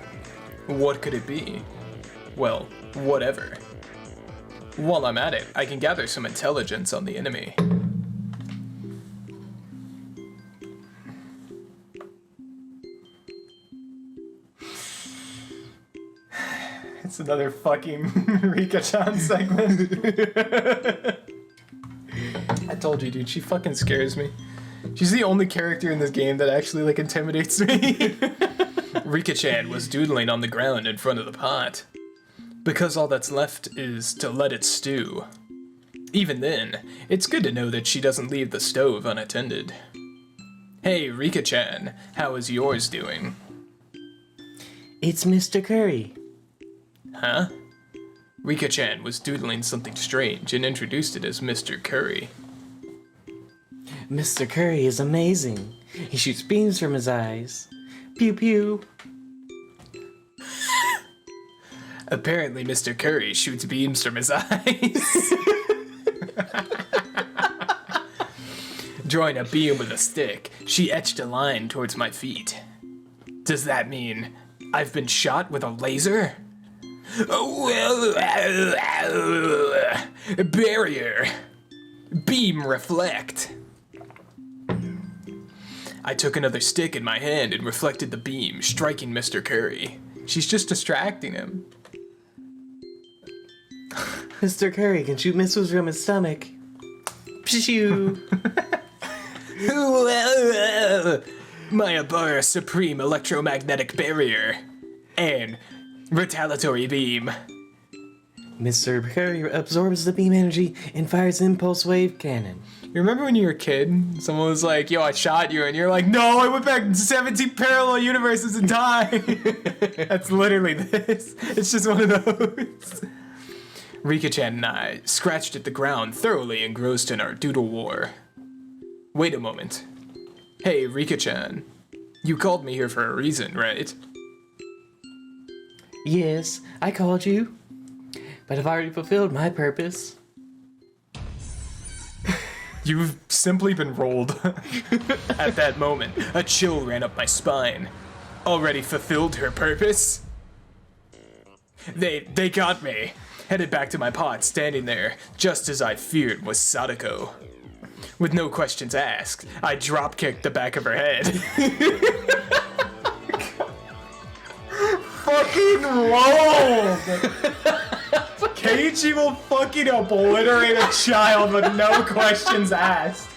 What could it be? Well, whatever. While I'm at it, I can gather some intelligence on the enemy. It's another fucking Rika-chan segment. I told you, dude, she fucking scares me. She's the only character in this game that actually, like, intimidates me. Rika-chan was doodling on the ground in front of the pot. Because all that's left is to let it stew. Even then, it's good to know that she doesn't leave the stove unattended. Hey, Rika-chan, how is yours doing? It's Mr. Curry. Huh? Rika-chan was doodling something strange and introduced it as Mr. Curry. Mr. Curry is amazing. He shoots beams from his eyes. Pew pew. Apparently, Mr. Curry shoots beams from his eyes. Drawing a beam with a stick, she etched a line towards my feet. Does that mean I've been shot with a laser? Barrier. Beam reflect. I took another stick in my hand and reflected the beam, striking Mr. Curry. She's just distracting him. Mr. Curry can shoot missiles from his stomach. Pshoo. My Abara Supreme Electromagnetic Barrier. And Retaliatory Beam. Mr. Curry absorbs the beam energy and fires impulse wave cannon. You remember when you were a kid, someone was like, yo, I shot you, and you're like, no, I went back 17 parallel universes in time. That's literally this. It's just one of those. Rika-chan and I scratched at the ground, thoroughly engrossed in our doodle war. Wait a moment. Hey, Rika-chan. You called me here for a reason, right? Yes, I called you, but I've already fulfilled my purpose. You've simply been rolled. At that moment, a chill ran up my spine. Already fulfilled her purpose? They got me. Headed back to my pot, standing there, just as I feared was Sadako. With no questions asked, I drop-kicked the back of her head. Fucking rolled! Keiichi will fucking obliterate a child with no questions asked.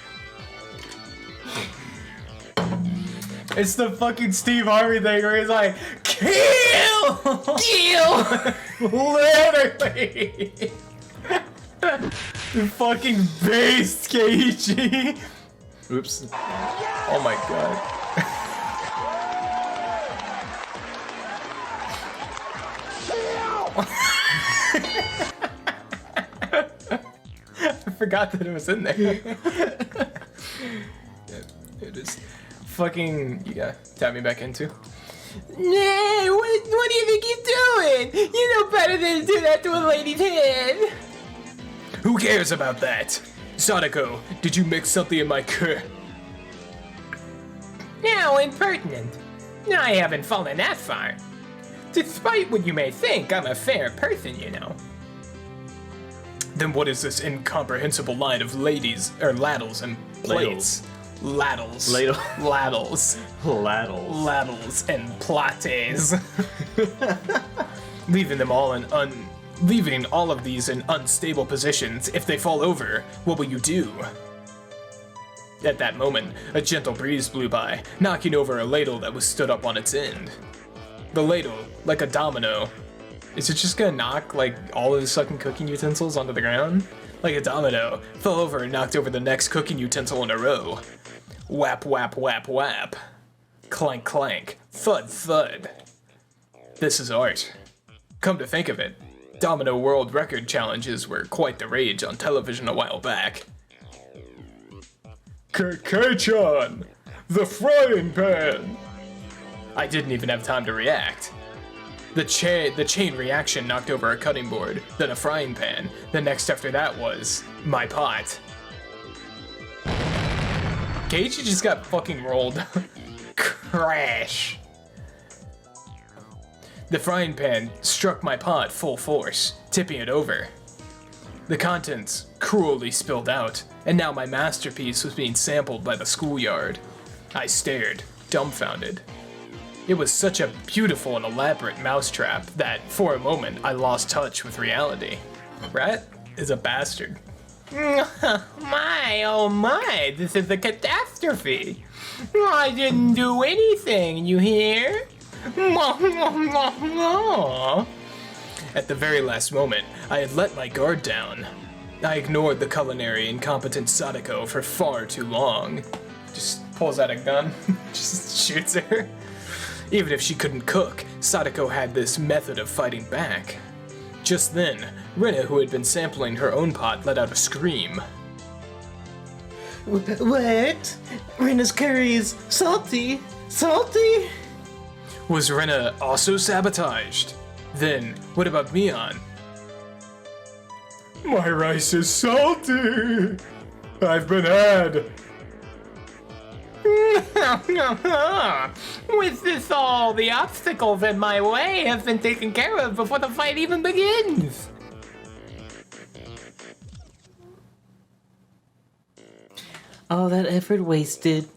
It's the fucking Steve Harvey thing where he's like, kill! Kill! Literally! You fucking beast, Keiichi! Oops. Oh my god. I forgot that it was in there. It is fucking. You gotta tap me back into. Nah, what do you think you're doing? You know better than to do that to a lady's head. Who cares about that? Sadako, did you mix something in my Now, impertinent. I haven't fallen that far. Despite what you may think, I'm a fair person, you know. Then what is this incomprehensible line of ladies, or ladles and plates? Laddles. Ladle. Laddles. Laddles. Laddles and plates. Leaving all of these in unstable positions. If they fall over, what will you do? At that moment, a gentle breeze blew by, knocking over a ladle that was stood up on its end. The ladle, like a domino. Is it just gonna knock, like, all of the fucking cooking utensils onto the ground? Like a domino, fell over and knocked over the next cooking utensil in a row. Whap, whap, whap, whap. Clank, clank. Thud, thud. This is art. Come to think of it, domino world record challenges were quite the rage on television a while back. Kei-chan! The frying pan! I didn't even have time to react. The chain reaction knocked over a cutting board, then a frying pan. The next after that was my pot. Keiichi just got fucking rolled. Crash. The frying pan struck my pot full force, tipping it over. The contents cruelly spilled out, and now my masterpiece was being sampled by the schoolyard. I stared, dumbfounded. It was such a beautiful and elaborate mousetrap that, for a moment, I lost touch with reality. Rat is a bastard. My, oh my, this is a catastrophe. I didn't do anything, you hear? At the very last moment, I had let my guard down. I ignored the culinary incompetent Sadako for far too long. Just pulls out a gun, just shoots her. Even if she couldn't cook, Sadako had this method of fighting back. Just then, Rina, who had been sampling her own pot, let out a scream. What? Rina's curry is salty? Salty? Was Rina also sabotaged? Then, what about Mion? My rice is salty. I've been had. With this all, the obstacles in my way have been taken care of before the fight even begins. All that effort wasted.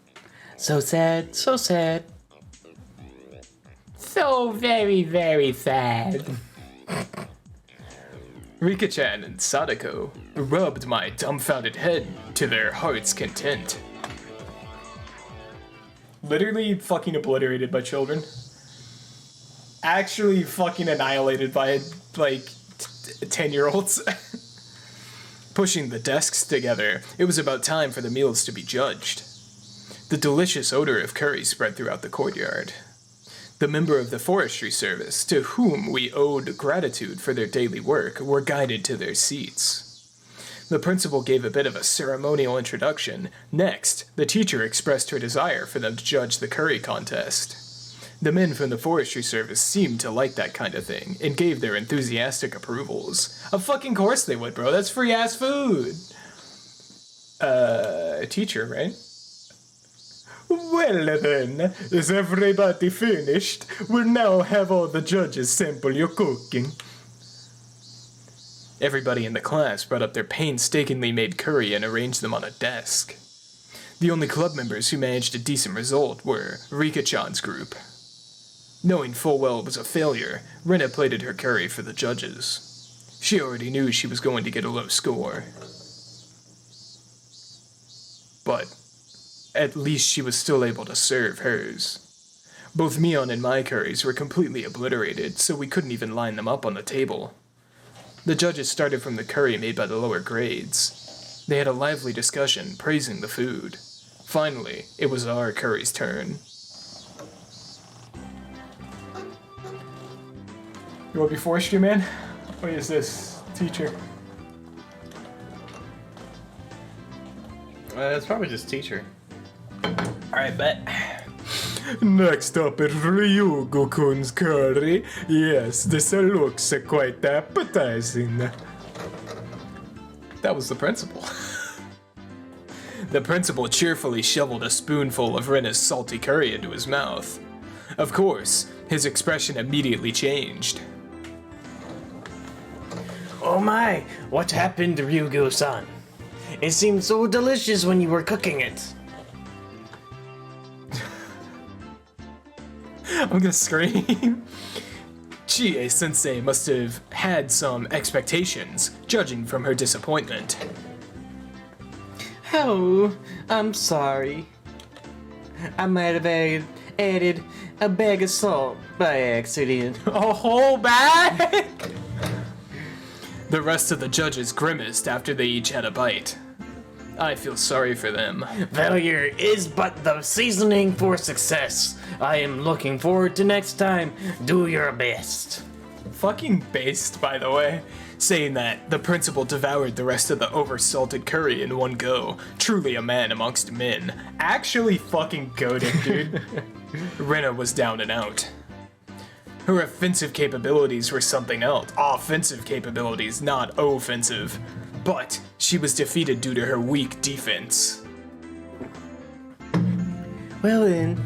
So sad, so sad. So very, very sad. Rika-chan and Sadako rubbed my dumbfounded head to their heart's content. Literally fucking obliterated by children. Actually fucking annihilated by, like, 10-year-olds. Pushing the desks together, it was about time for the meals to be judged. The delicious odor of curry spread throughout the courtyard. The member of the forestry service, to whom we owed gratitude for their daily work, were guided to their seats. The principal gave a bit of a ceremonial introduction. Next, the teacher expressed her desire for them to judge the curry contest. The men from the forestry service seemed to like that kind of thing, and gave their enthusiastic approvals. Of fucking course they would, bro. That's free-ass food. Teacher, right? Well then, is everybody finished? We'll now have all the judges sample your cooking. Everybody in the class brought up their painstakingly made curry and arranged them on a desk. The only club members who managed a decent result were Rika-chan's group. Knowing full well it was a failure, Rina plated her curry for the judges. She already knew she was going to get a low score. But at least she was still able to serve hers. Both Mion and my curries were completely obliterated, so we couldn't even line them up on the table. The judges started from the curry made by the lower grades. They had a lively discussion, praising the food. Finally, it was our curry's turn. You want to be forestry, man? Or is this teacher? It's probably just teacher. Alright, bet. Next up is Ryugu-kun's curry. Yes, this looks quite appetizing. That was the principal. The principal cheerfully shoveled a spoonful of Rina's salty curry into his mouth. Of course, his expression immediately changed. Oh my, what happened to Ryugu-san? It seemed so delicious when you were cooking it. I'm gonna scream. Chie-sensei must have had some expectations, judging from her disappointment. Oh, I'm sorry. I might have added a bag of salt by accident. A whole bag? The rest of the judges grimaced after they each had a bite. I feel sorry for them. Failure is but the seasoning for success. I am looking forward to next time. Do your best. Fucking based, by the way. Saying that, the principal devoured the rest of the oversalted curry in one go. Truly a man amongst men. Actually fucking goated, dude. Rina was down and out. Her offensive capabilities were something else. Offensive capabilities, not offensive. But she was defeated due to her weak defense. Well then,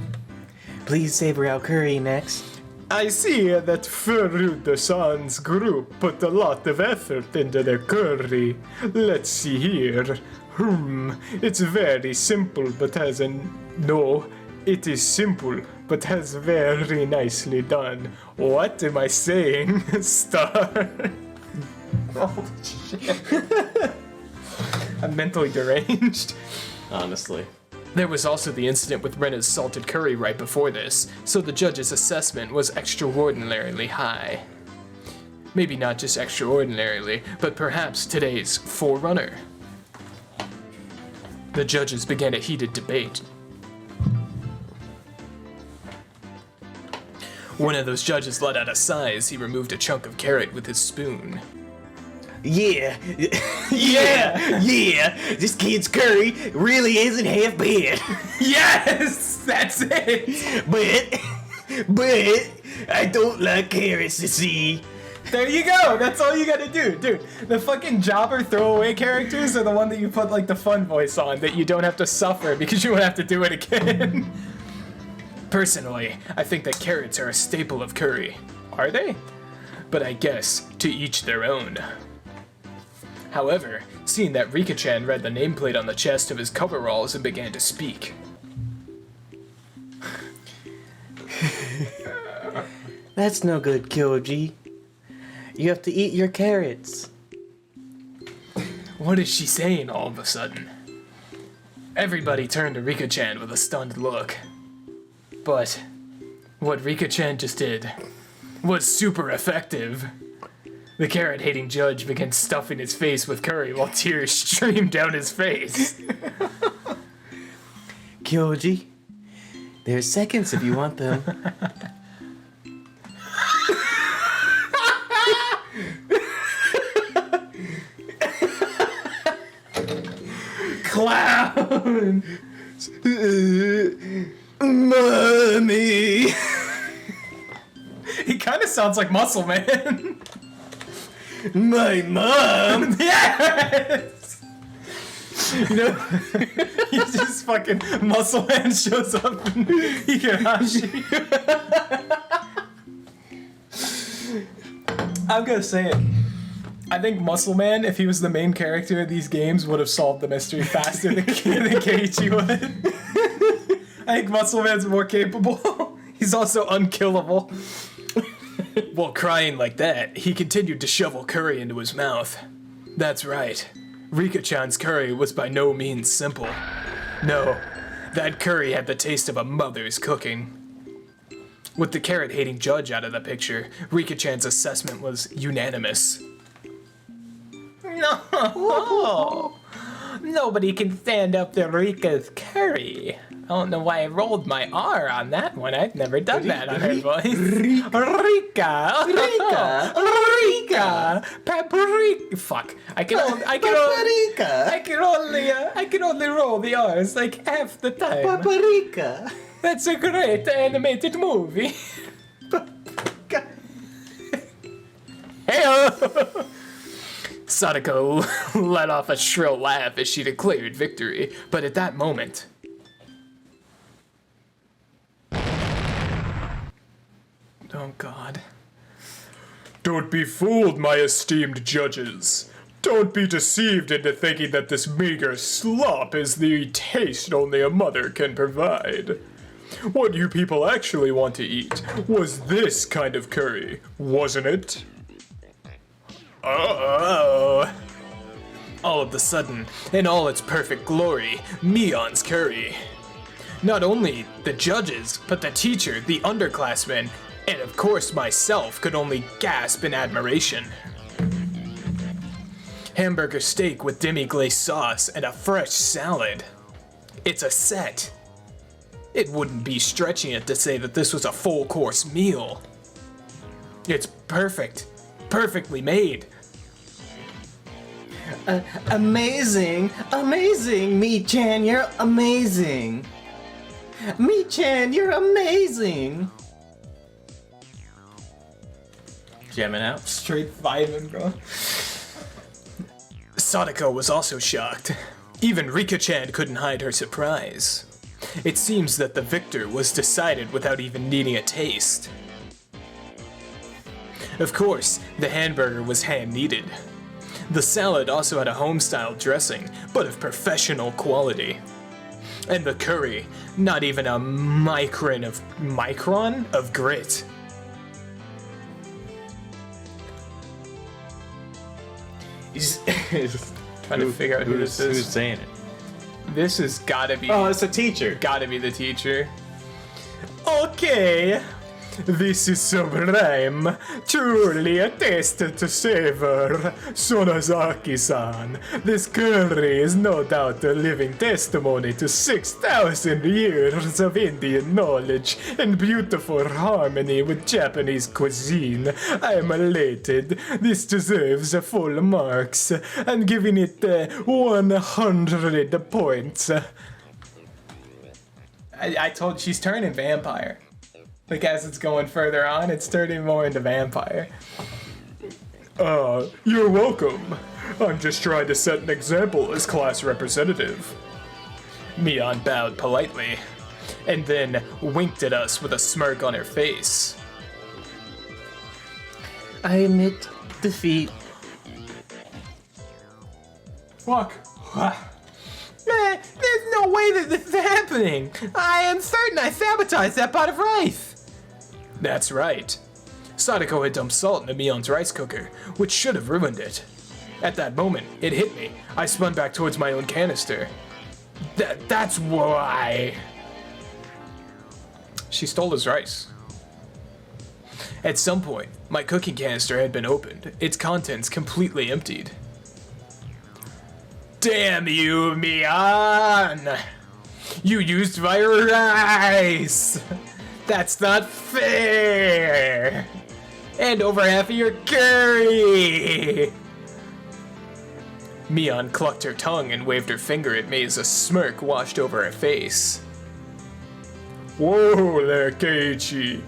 please savor our curry next. I see that Furuda-san's group put a lot of effort into their curry. Let's see here. It's very simple but has No, it is simple but has very nicely done. What am I saying? Star. Oh, shit. I'm mentally deranged. Honestly. There was also the incident with Rena's salted curry right before this, so the judge's assessment was extraordinarily high. Maybe not just extraordinarily, but perhaps today's forerunner. The judges began a heated debate. One of those judges let out a sigh as he removed a chunk of carrot with his spoon. Yeah. This kid's curry really isn't half bad. Yes! That's it! But I don't like carrots to see. There you go! That's all you gotta do, dude. The fucking jobber throwaway characters are the one that you put like the fun voice on that you don't have to suffer because you won't have to do it again. Personally, I think that carrots are a staple of curry. Are they? But I guess, to each their own. However, seeing that Rika-chan read the nameplate on the chest of his coveralls and began to speak. That's no good, Kyoji. You have to eat your carrots. What is she saying all of a sudden? Everybody turned to Rika-chan with a stunned look. But what Rika-chan just did was super effective. The carrot-hating judge began stuffing his face with curry while tears streamed down his face. Kyoji, there's seconds if you want them. Clown! Mommy! He kind of sounds like Muscle Man. My mom! Yes! You know, he just fucking Muscle Man shows up in Higurashi. I'm gonna say it. I think Muscle Man, if he was the main character of these games, would have solved the mystery faster than Keiichi would. I think Muscle Man's more capable. He's also unkillable. While crying like that, he continued to shovel curry into his mouth. That's right. Rika-chan's curry was by no means simple. No, that curry had the taste of a mother's cooking. With the carrot-hating judge out of the picture, Rika-chan's assessment was unanimous. No! Nobody can stand up to Rika's curry. I don't know why I rolled my R on that one. I've never done that on her voice. Rika! Paprika! Fuck. I can only roll the R's like half the time. Paprika! That's a great animated movie. Hey-o! Sadako let off a shrill laugh as she declared victory, but at that moment... Oh god. Don't be fooled, my esteemed judges. Don't be deceived into thinking that this meager slop is the taste only a mother can provide. What you people actually want to eat was this kind of curry, wasn't it? Uh-oh. All of a sudden, in all its perfect glory, Mion's curry. Not only the judges, but the teacher, the underclassmen, and of course myself could only gasp in admiration. Hamburger steak with demi-glace sauce and a fresh salad. It's a set. It wouldn't be stretching it to say that this was a full-course meal. It's perfect. Perfectly made. Amazing! Amazing! Mi-chan, you're amazing! Mi-chan, you're amazing! Jamming out? Straight vibing, bro. Sadako was also shocked. Even Rika-chan couldn't hide her surprise. It seems that the victor was decided without even needing a taste. Of course, the hamburger was hand-kneaded. The salad also had a home-style dressing, but of professional quality. And the curry, not even a micron of grit. Trying to figure out who this is. Who's saying it? This has gotta be. Oh, it's a teacher. Gotta be the teacher. Okay, this is sublime, truly a taste to savor. Sonozaki-san, this curry is no doubt a living testimony to 6,000 years of Indian knowledge and beautiful harmony with Japanese cuisine. I am elated. This deserves full marks. I'm giving it 100 points. I told she's turning vampire. Like as it's going further on, it's turning more into vampire. You're welcome. I'm just trying to set an example as class representative. Mion bowed politely, and then winked at us with a smirk on her face. I admit defeat. Fuck. Man, there's no way that this is happening. I am certain I sabotaged that pot of rice. That's right. Sadako had dumped salt into Mion's rice cooker, which should have ruined it. At that moment, it hit me. I spun back towards my own canister. That's why. She stole his rice. At some point, my cooking canister had been opened, its contents completely emptied. Damn you, Mion! You used my rice! That's not fair! And over half of your curry! Mion clucked her tongue and waved her finger at me as a smirk washed over her face. Whoa there, Keiichi.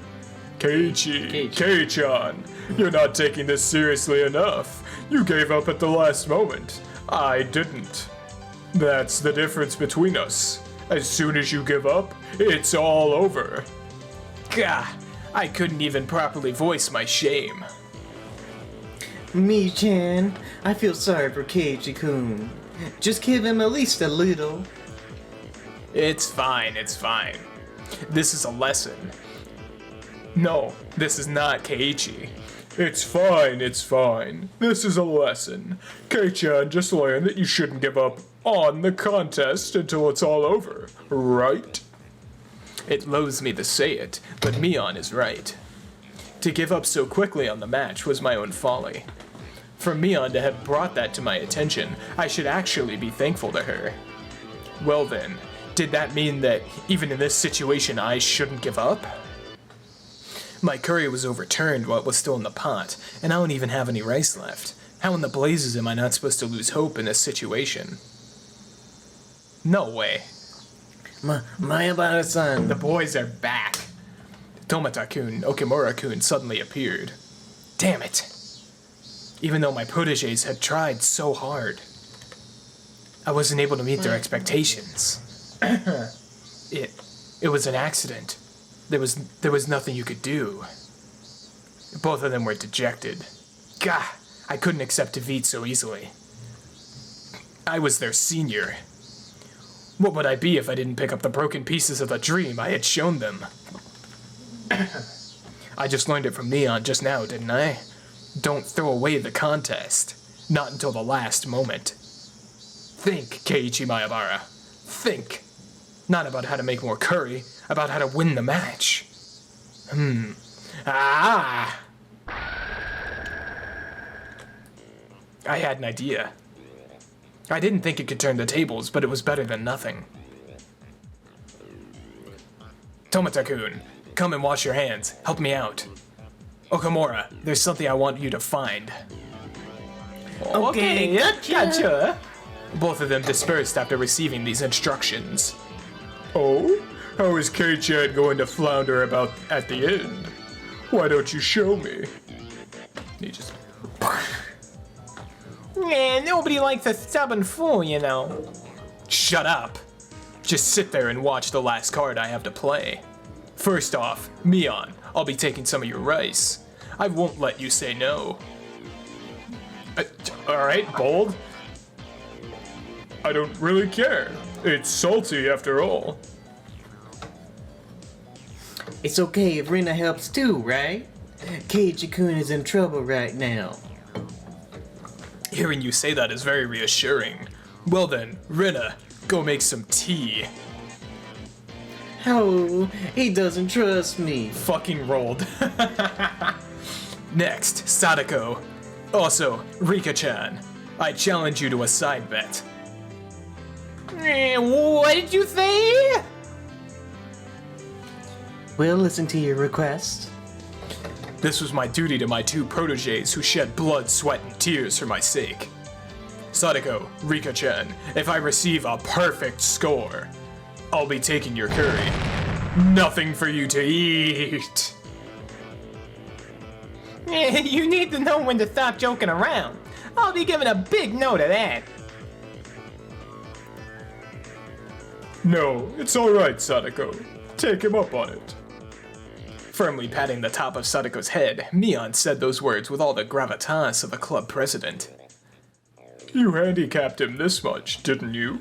Kei-chan. You're not taking this seriously enough. You gave up at the last moment. I didn't. That's the difference between us. As soon as you give up, it's all over. Gah! I couldn't even properly voice my shame. Me-chan, I feel sorry for Keiichi-kun. Just give him at least a little. It's fine, it's fine. This is a lesson. No, this is not Keiichi. It's fine, it's fine. This is a lesson. Kei-chan just learned that you shouldn't give up on the contest until it's all over, right? It loathes me to say it, but Mion is right. To give up so quickly on the match was my own folly. For Mion to have brought that to my attention, I should actually be thankful to her. Well then, did that mean that even in this situation I shouldn't give up? My curry was overturned while it was still in the pot, and I don't even have any rice left. How in the blazes am I not supposed to lose hope in this situation? No way. Mayabara-san. The boys are back. Tomata-kun, Okimura-kun suddenly appeared. Damn it. Even though my protégés had tried so hard, I wasn't able to meet their expectations. It was an accident. There was nothing you could do. Both of them were dejected. Gah, I couldn't accept defeat so easily. I was their senior. What would I be if I didn't pick up the broken pieces of the dream I had shown them? I just learned it from Neon just now, didn't I? Don't throw away the contest. Not until the last moment. Think, Keiichi Mayabara. Think. Not about how to make more curry, about how to win the match. Ah! I had an idea. I didn't think it could turn the tables, but it was better than nothing. Tomata-kun, come and wash your hands. Help me out. Okamura, there's something I want you to find. Okay, gotcha. Both of them dispersed after receiving these instructions. Oh? How is Kei-chan going to flounder about at the end? Why don't you show me? He just... Yeah, nobody likes a stubborn fool, you know. Shut up. Just sit there and watch the last card I have to play. First off, Mion, I'll be taking some of your rice. I won't let you say no. Alright, bold. I don't really care. It's salty after all. It's okay if Rina helps too, right? Keiichi-kun is in trouble right now. Hearing you say that is very reassuring. Well then, Rina, go make some tea. Oh, he doesn't trust me. Fucking rolled. Next, Sadako. Also, Rika-chan. I challenge you to a side bet. What did you say? We'll listen to your request. This was my duty to my 2 proteges who shed blood, sweat, and tears for my sake. Sadako, Rika-chan, if I receive a perfect score, I'll be taking your curry. Nothing for you to eat. You need to know when to stop joking around. I'll be giving a big note of that. No, it's alright, Sadako. Take him up on it. Firmly patting the top of Sadako's head, Mion said those words with all the gravitas of a club president. You handicapped him this much, didn't you?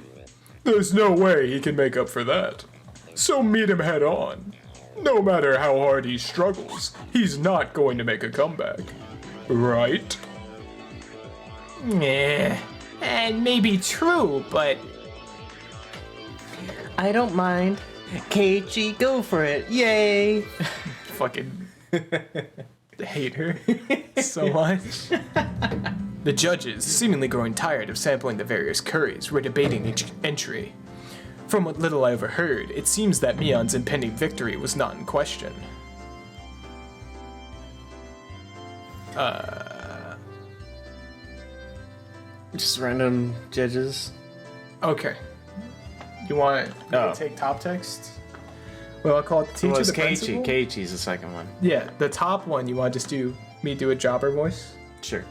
There's no way he can make up for that. So meet him head on. No matter how hard he struggles, he's not going to make a comeback. Right? Yeah, and maybe true, but... I don't mind. Keiichi, go for it. Yay! Fucking hate her so much. The judges, seemingly growing tired of sampling the various curries, were debating each entry. From what little I overheard, it seems that Mion's impending victory was not in question. Just random judges. Okay. You want to take top text? Well, I'll call it the teacher, Well, it's the principal? Keiichi's the second one. Yeah, the top one, you want to just do a jobber voice? Sure.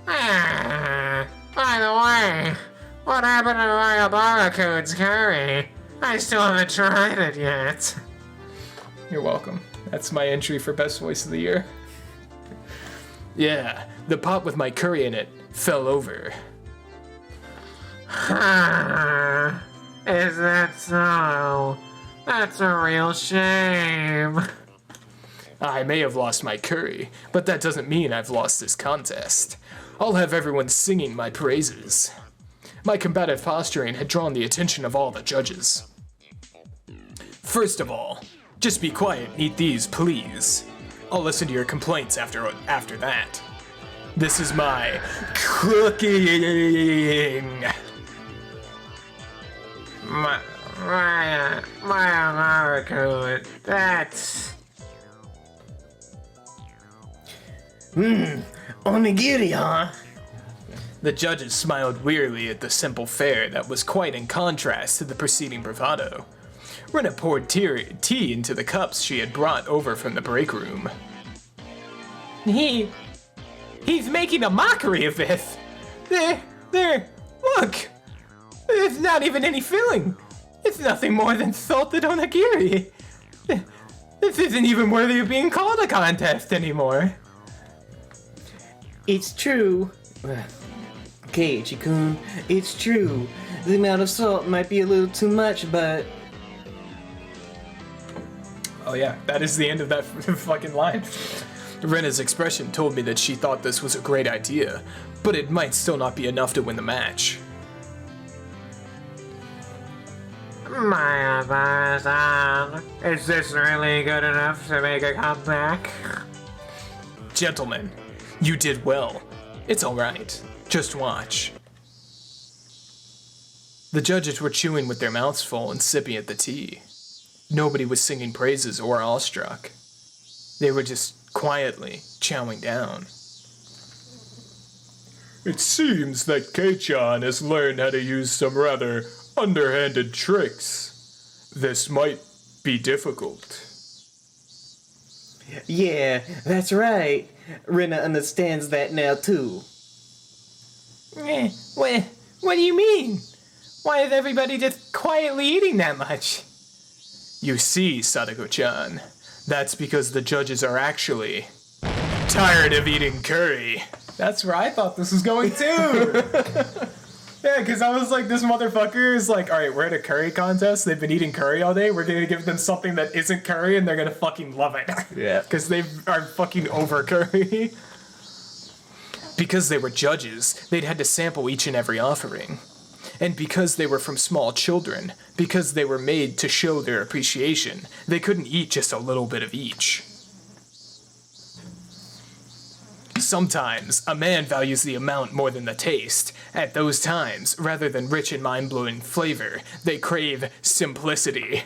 By the way, what happened to my Obama-kun's curry? I still haven't tried it yet. You're welcome. That's my entry for best voice of the year. Yeah, the pot with my curry in it fell over. Is that so? That's a real shame. I may have lost my curry, but that doesn't mean I've lost this contest. I'll have everyone singing my praises. My combative posturing had drawn the attention of all the judges. First of all, just be quiet and eat these, please. I'll listen to your complaints after that. This is my cooking. My Obama-kun, that's... Onigiri, huh? The judges smiled wearily at the simple fare that was quite in contrast to the preceding bravado. Rena poured tea into the cups she had brought over from the break room. He's making a mockery of this. There, look! There's not even any filling. It's nothing more than salted onigiri. This isn't even worthy of being called a contest anymore. It's true. Keiichi-kun, it's true. The amount of salt might be a little too much, but... Oh yeah, that is the end of that fucking line. Rena's expression told me that she thought this was a great idea, but it might still not be enough to win the match. My Obama-san, is this really good enough to make a comeback? Gentlemen, you did well. It's alright. Just watch. The judges were chewing with their mouths full and sipping at the tea. Nobody was singing praises or awestruck. They were just quietly chowing down. It seems that Keiichi has learned how to use some rather underhanded tricks. This might be difficult. Yeah, that's right. Rena understands that now too. What do you mean? Why is everybody just quietly eating that much? You see, Sadako-chan, that's because the judges are actually tired of eating curry. That's where I thought this was going too. Yeah, because I was like, this motherfucker is like, all right, we're at a curry contest. They've been eating curry all day. We're going to give them something that isn't curry, and they're going to fucking love it. Yeah. Because they are fucking over curry. Because they were judges, they'd had to sample each and every offering. And because they were from small children, because they were made to show their appreciation, they couldn't eat just a little bit of each. Sometimes, a man values the amount more than the taste. At those times, rather than rich and mind-blowing flavor, they crave simplicity.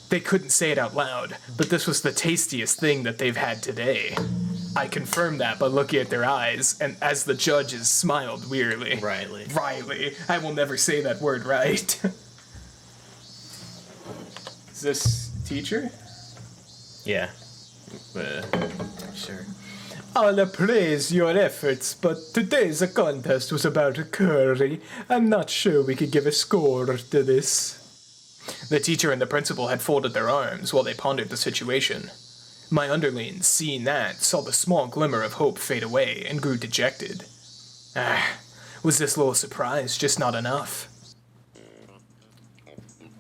They couldn't say it out loud, but this was the tastiest thing that they've had today. I confirmed that by looking at their eyes, and as the judges smiled wearily. Riley. I will never say that word right. Is this teacher? Yeah. Sure. I'll appraise your efforts, but today's contest was about curry. I'm not sure we could give a score to this. The teacher and the principal had folded their arms while they pondered the situation. My underlings, seeing that, saw the small glimmer of hope fade away and grew dejected. Was this little surprise just not enough?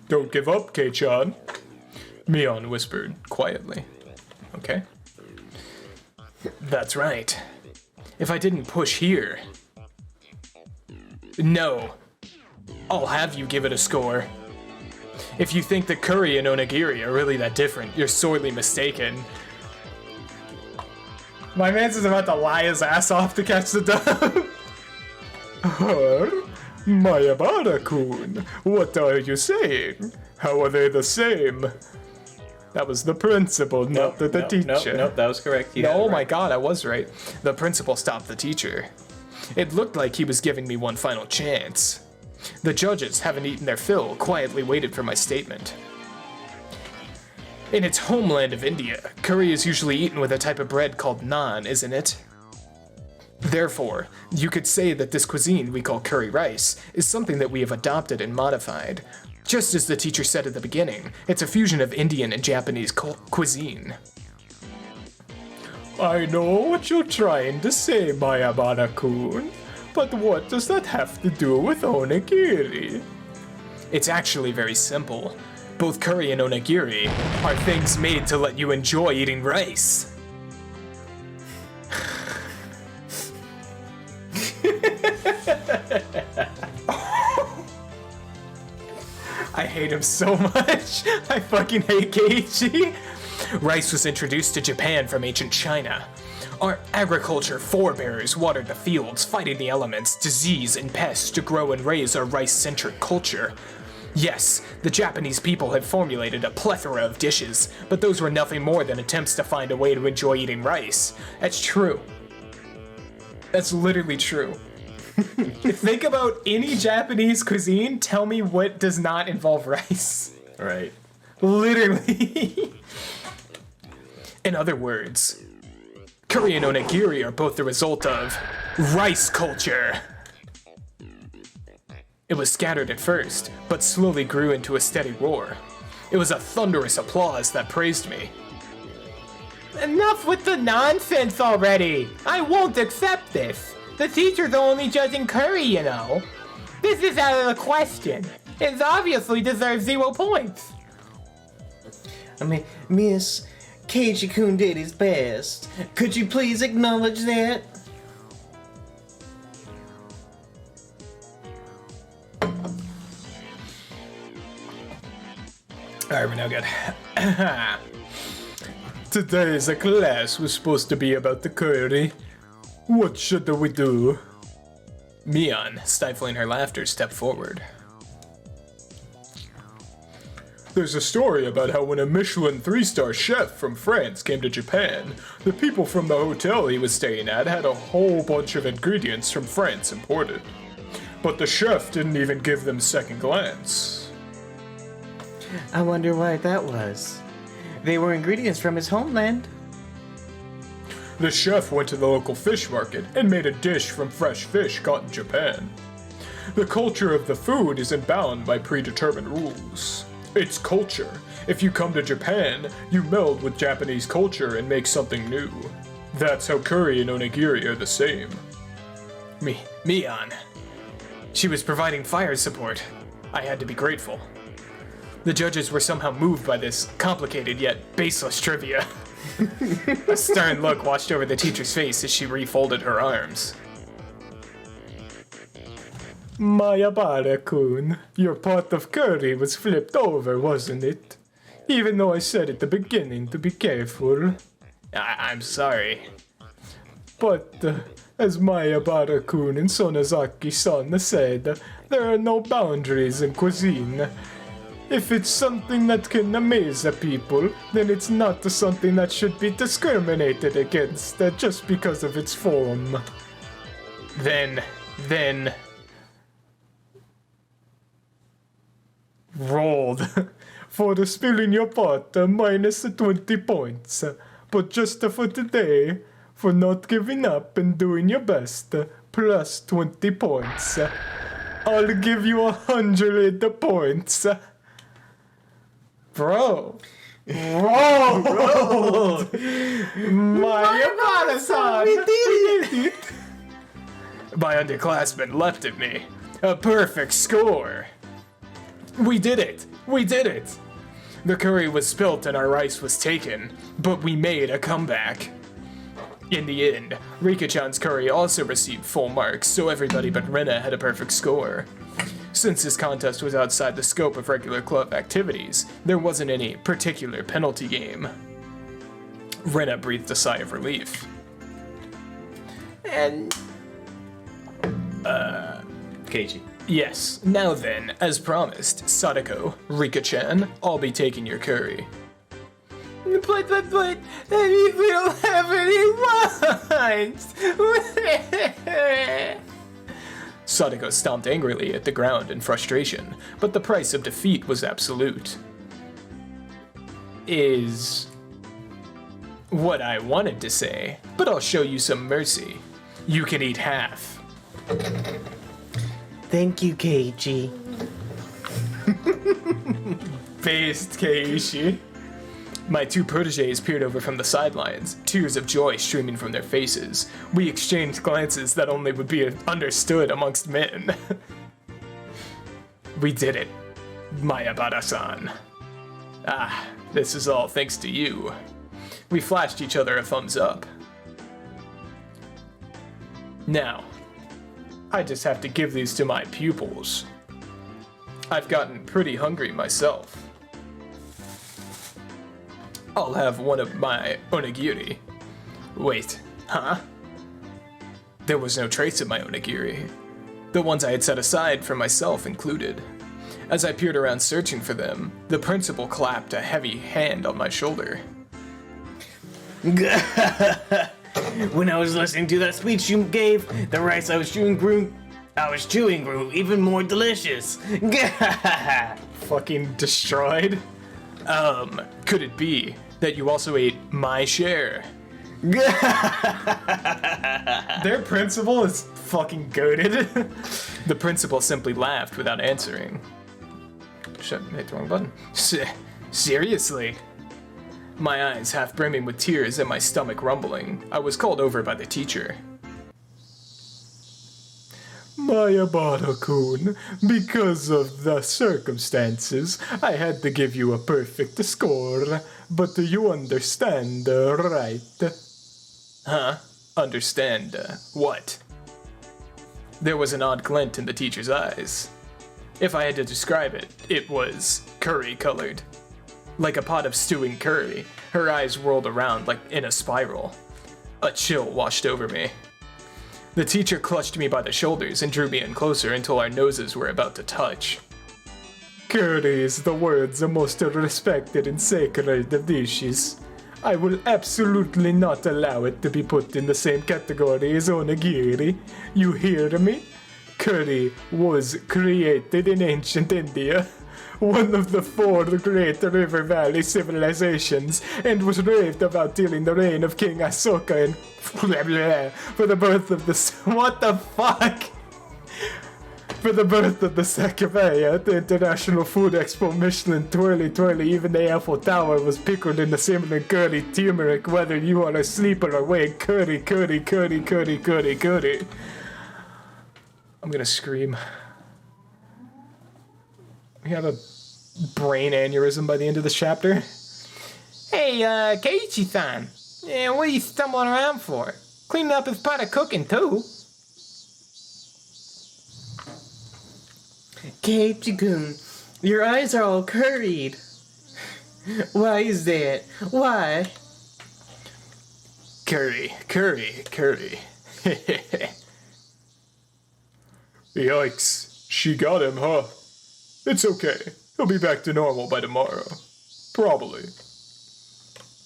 Don't give up, Keiichi. Mion whispered quietly. Okay. That's right. If I didn't push here... No. I'll have you give it a score. If you think the curry and onigiri are really that different, you're sorely mistaken. My man's is about to lie his ass off to catch the dove. Mayabara-kun, what are you saying? How are they the same? That was the principal, not the teacher. Nope, that was correct. Oh my god, I was right. The principal stopped the teacher. It looked like he was giving me one final chance. The judges, having eaten their fill, quietly waited for my statement. In its homeland of India, curry is usually eaten with a type of bread called naan, isn't it? Therefore, you could say that this cuisine we call curry rice is something that we have adopted and modified. Just as the teacher said at the beginning, it's a fusion of Indian and Japanese cuisine. I know what you're trying to say, Mayabara-kun, but what does that have to do with onigiri? It's actually very simple. Both curry and onigiri are things made to let you enjoy eating rice. I hate him so much. I fucking hate Keiichi. Rice was introduced to Japan from ancient China. Our agriculture forebears watered the fields, fighting the elements, disease, and pests to grow and raise our rice-centric culture. Yes, the Japanese people had formulated a plethora of dishes, but those were nothing more than attempts to find a way to enjoy eating rice. That's true. That's literally true. Think about any Japanese cuisine, tell me what does not involve rice. Right. Literally. In other words, curry and onigiri are both the result of rice culture. It was scattered at first, but slowly grew into a steady roar. It was a thunderous applause that praised me. Enough with the nonsense already! I won't accept this! The teacher's only judging curry, you know. This is out of the question. It obviously deserves 0 points. I mean, Miss, Keiichi-kun did his best. Could you please acknowledge that? Alright, we're now good. Today's class was supposed to be about the curry. What should we do? Mion, stifling her laughter, stepped forward. There's a story about how when a Michelin 3-star chef from France came to Japan, the people from the hotel he was staying at had a whole bunch of ingredients from France imported. But the chef didn't even give them second glance. I wonder why that was. They were ingredients from his homeland. The chef went to the local fish market and made a dish from fresh fish caught in Japan. The culture of the food isn't bound by predetermined rules. It's culture. If you come to Japan, you meld with Japanese culture and make something new. That's how curry and onigiri are the same. Mion. She was providing fire support. I had to be grateful. The judges were somehow moved by this complicated yet baseless trivia. A stern look washed over the teacher's face as she refolded her arms. Mayabara-kun, your pot of curry was flipped over, wasn't it? Even though I said at the beginning to be careful. I'm sorry. But, as Mayabara-kun and Sonozaki-san said, there are no boundaries in cuisine. If it's something that can amaze the people, then it's not something that should be discriminated against just because of its form. Then... Rolled. For the spill in your pot, minus 20 points. But just for today, for not giving up and doing your best, plus 20 points. I'll give you 100 points. Bro. Rolled! Mayabara-san! We did it! My underclassmen leapt at me. A perfect score! We did it! We did it! The curry was spilt and our rice was taken, but we made a comeback. In the end, Rika-chan's curry also received full marks, so everybody but Rena had a perfect score. Since this contest was outside the scope of regular club activities, there wasn't any particular penalty game. Rena breathed a sigh of relief. And... Keiichi. Yes, now then, as promised, Sadako, Rika-chan, I'll be taking your curry. But, we don't have any wines! Sadako stomped angrily at the ground in frustration, but the price of defeat was absolute. Is what I wanted to say, but I'll show you some mercy. You can eat half. Thank you, Keiichi. Based Keiichi. My two proteges peered over from the sidelines, tears of joy streaming from their faces. We exchanged glances that only would be understood amongst men. We did it, Mayabara-san. Ah, this is all thanks to you. We flashed each other a thumbs up. Now, I just have to give these to my pupils. I've gotten pretty hungry myself. I'll have one of my onigiri. Wait, huh? There was no trace of my onigiri. The ones I had set aside for myself included. As I peered around searching for them, the principal clapped a heavy hand on my shoulder. When I was listening to that speech you gave, the rice I was chewing grew even more delicious. Fucking destroyed? Could it be that you also ate my share? Their principal is fucking goated. The principal simply laughed without answering. Shit, hit the wrong button. Seriously? My eyes half brimming with tears and my stomach rumbling, I was called over by the teacher. Mayabara-kun, because of the circumstances, I had to give you a perfect score, but you understand, right? Huh? Understand, what? There was an odd glint in the teacher's eyes. If I had to describe it, it was curry-colored. Like a pot of stewing curry, her eyes whirled around like in a spiral. A chill washed over me. The teacher clutched me by the shoulders and drew me in closer until our noses were about to touch. Curry is the world's most respected and sacred of dishes. I will absolutely not allow it to be put in the same category as onigiri. You hear me? Curry was created in ancient India, one of the 4 great river valley civilizations, and was raved about during the reign of King Asoka and for the birth of the... What the fuck? For the birth of the Sakavaya at the International Food Expo Michelin Twirly Twirly, even the Eiffel Tower was pickled in the cinnamon curry turmeric, whether you are asleep or awake. Curry, curry, curry, curry, curry, curry. I'm gonna scream. We have a brain aneurysm by the end of this chapter. Hey, Keiichi-san. Yeah, what are you stumbling around for? Cleaning up his pot of cooking, too. Keiichi-kun, your eyes are all curried. Why is that? Why? Curry, curry, curry. Yikes. She got him, huh? It's okay. He'll be back to normal by tomorrow. Probably.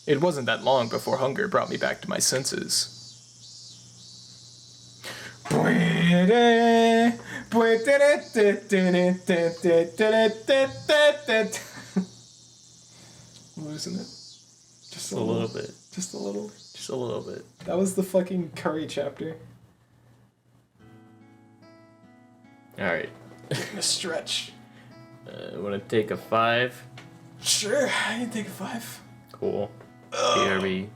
It wasn't that long before hunger brought me back to my senses. Losing it. Just A little bit. Just a little. Just a little bit. That was the fucking curry chapter. Alright. A stretch. Want to take a 5? Sure, I can take a 5. Cool. BRB.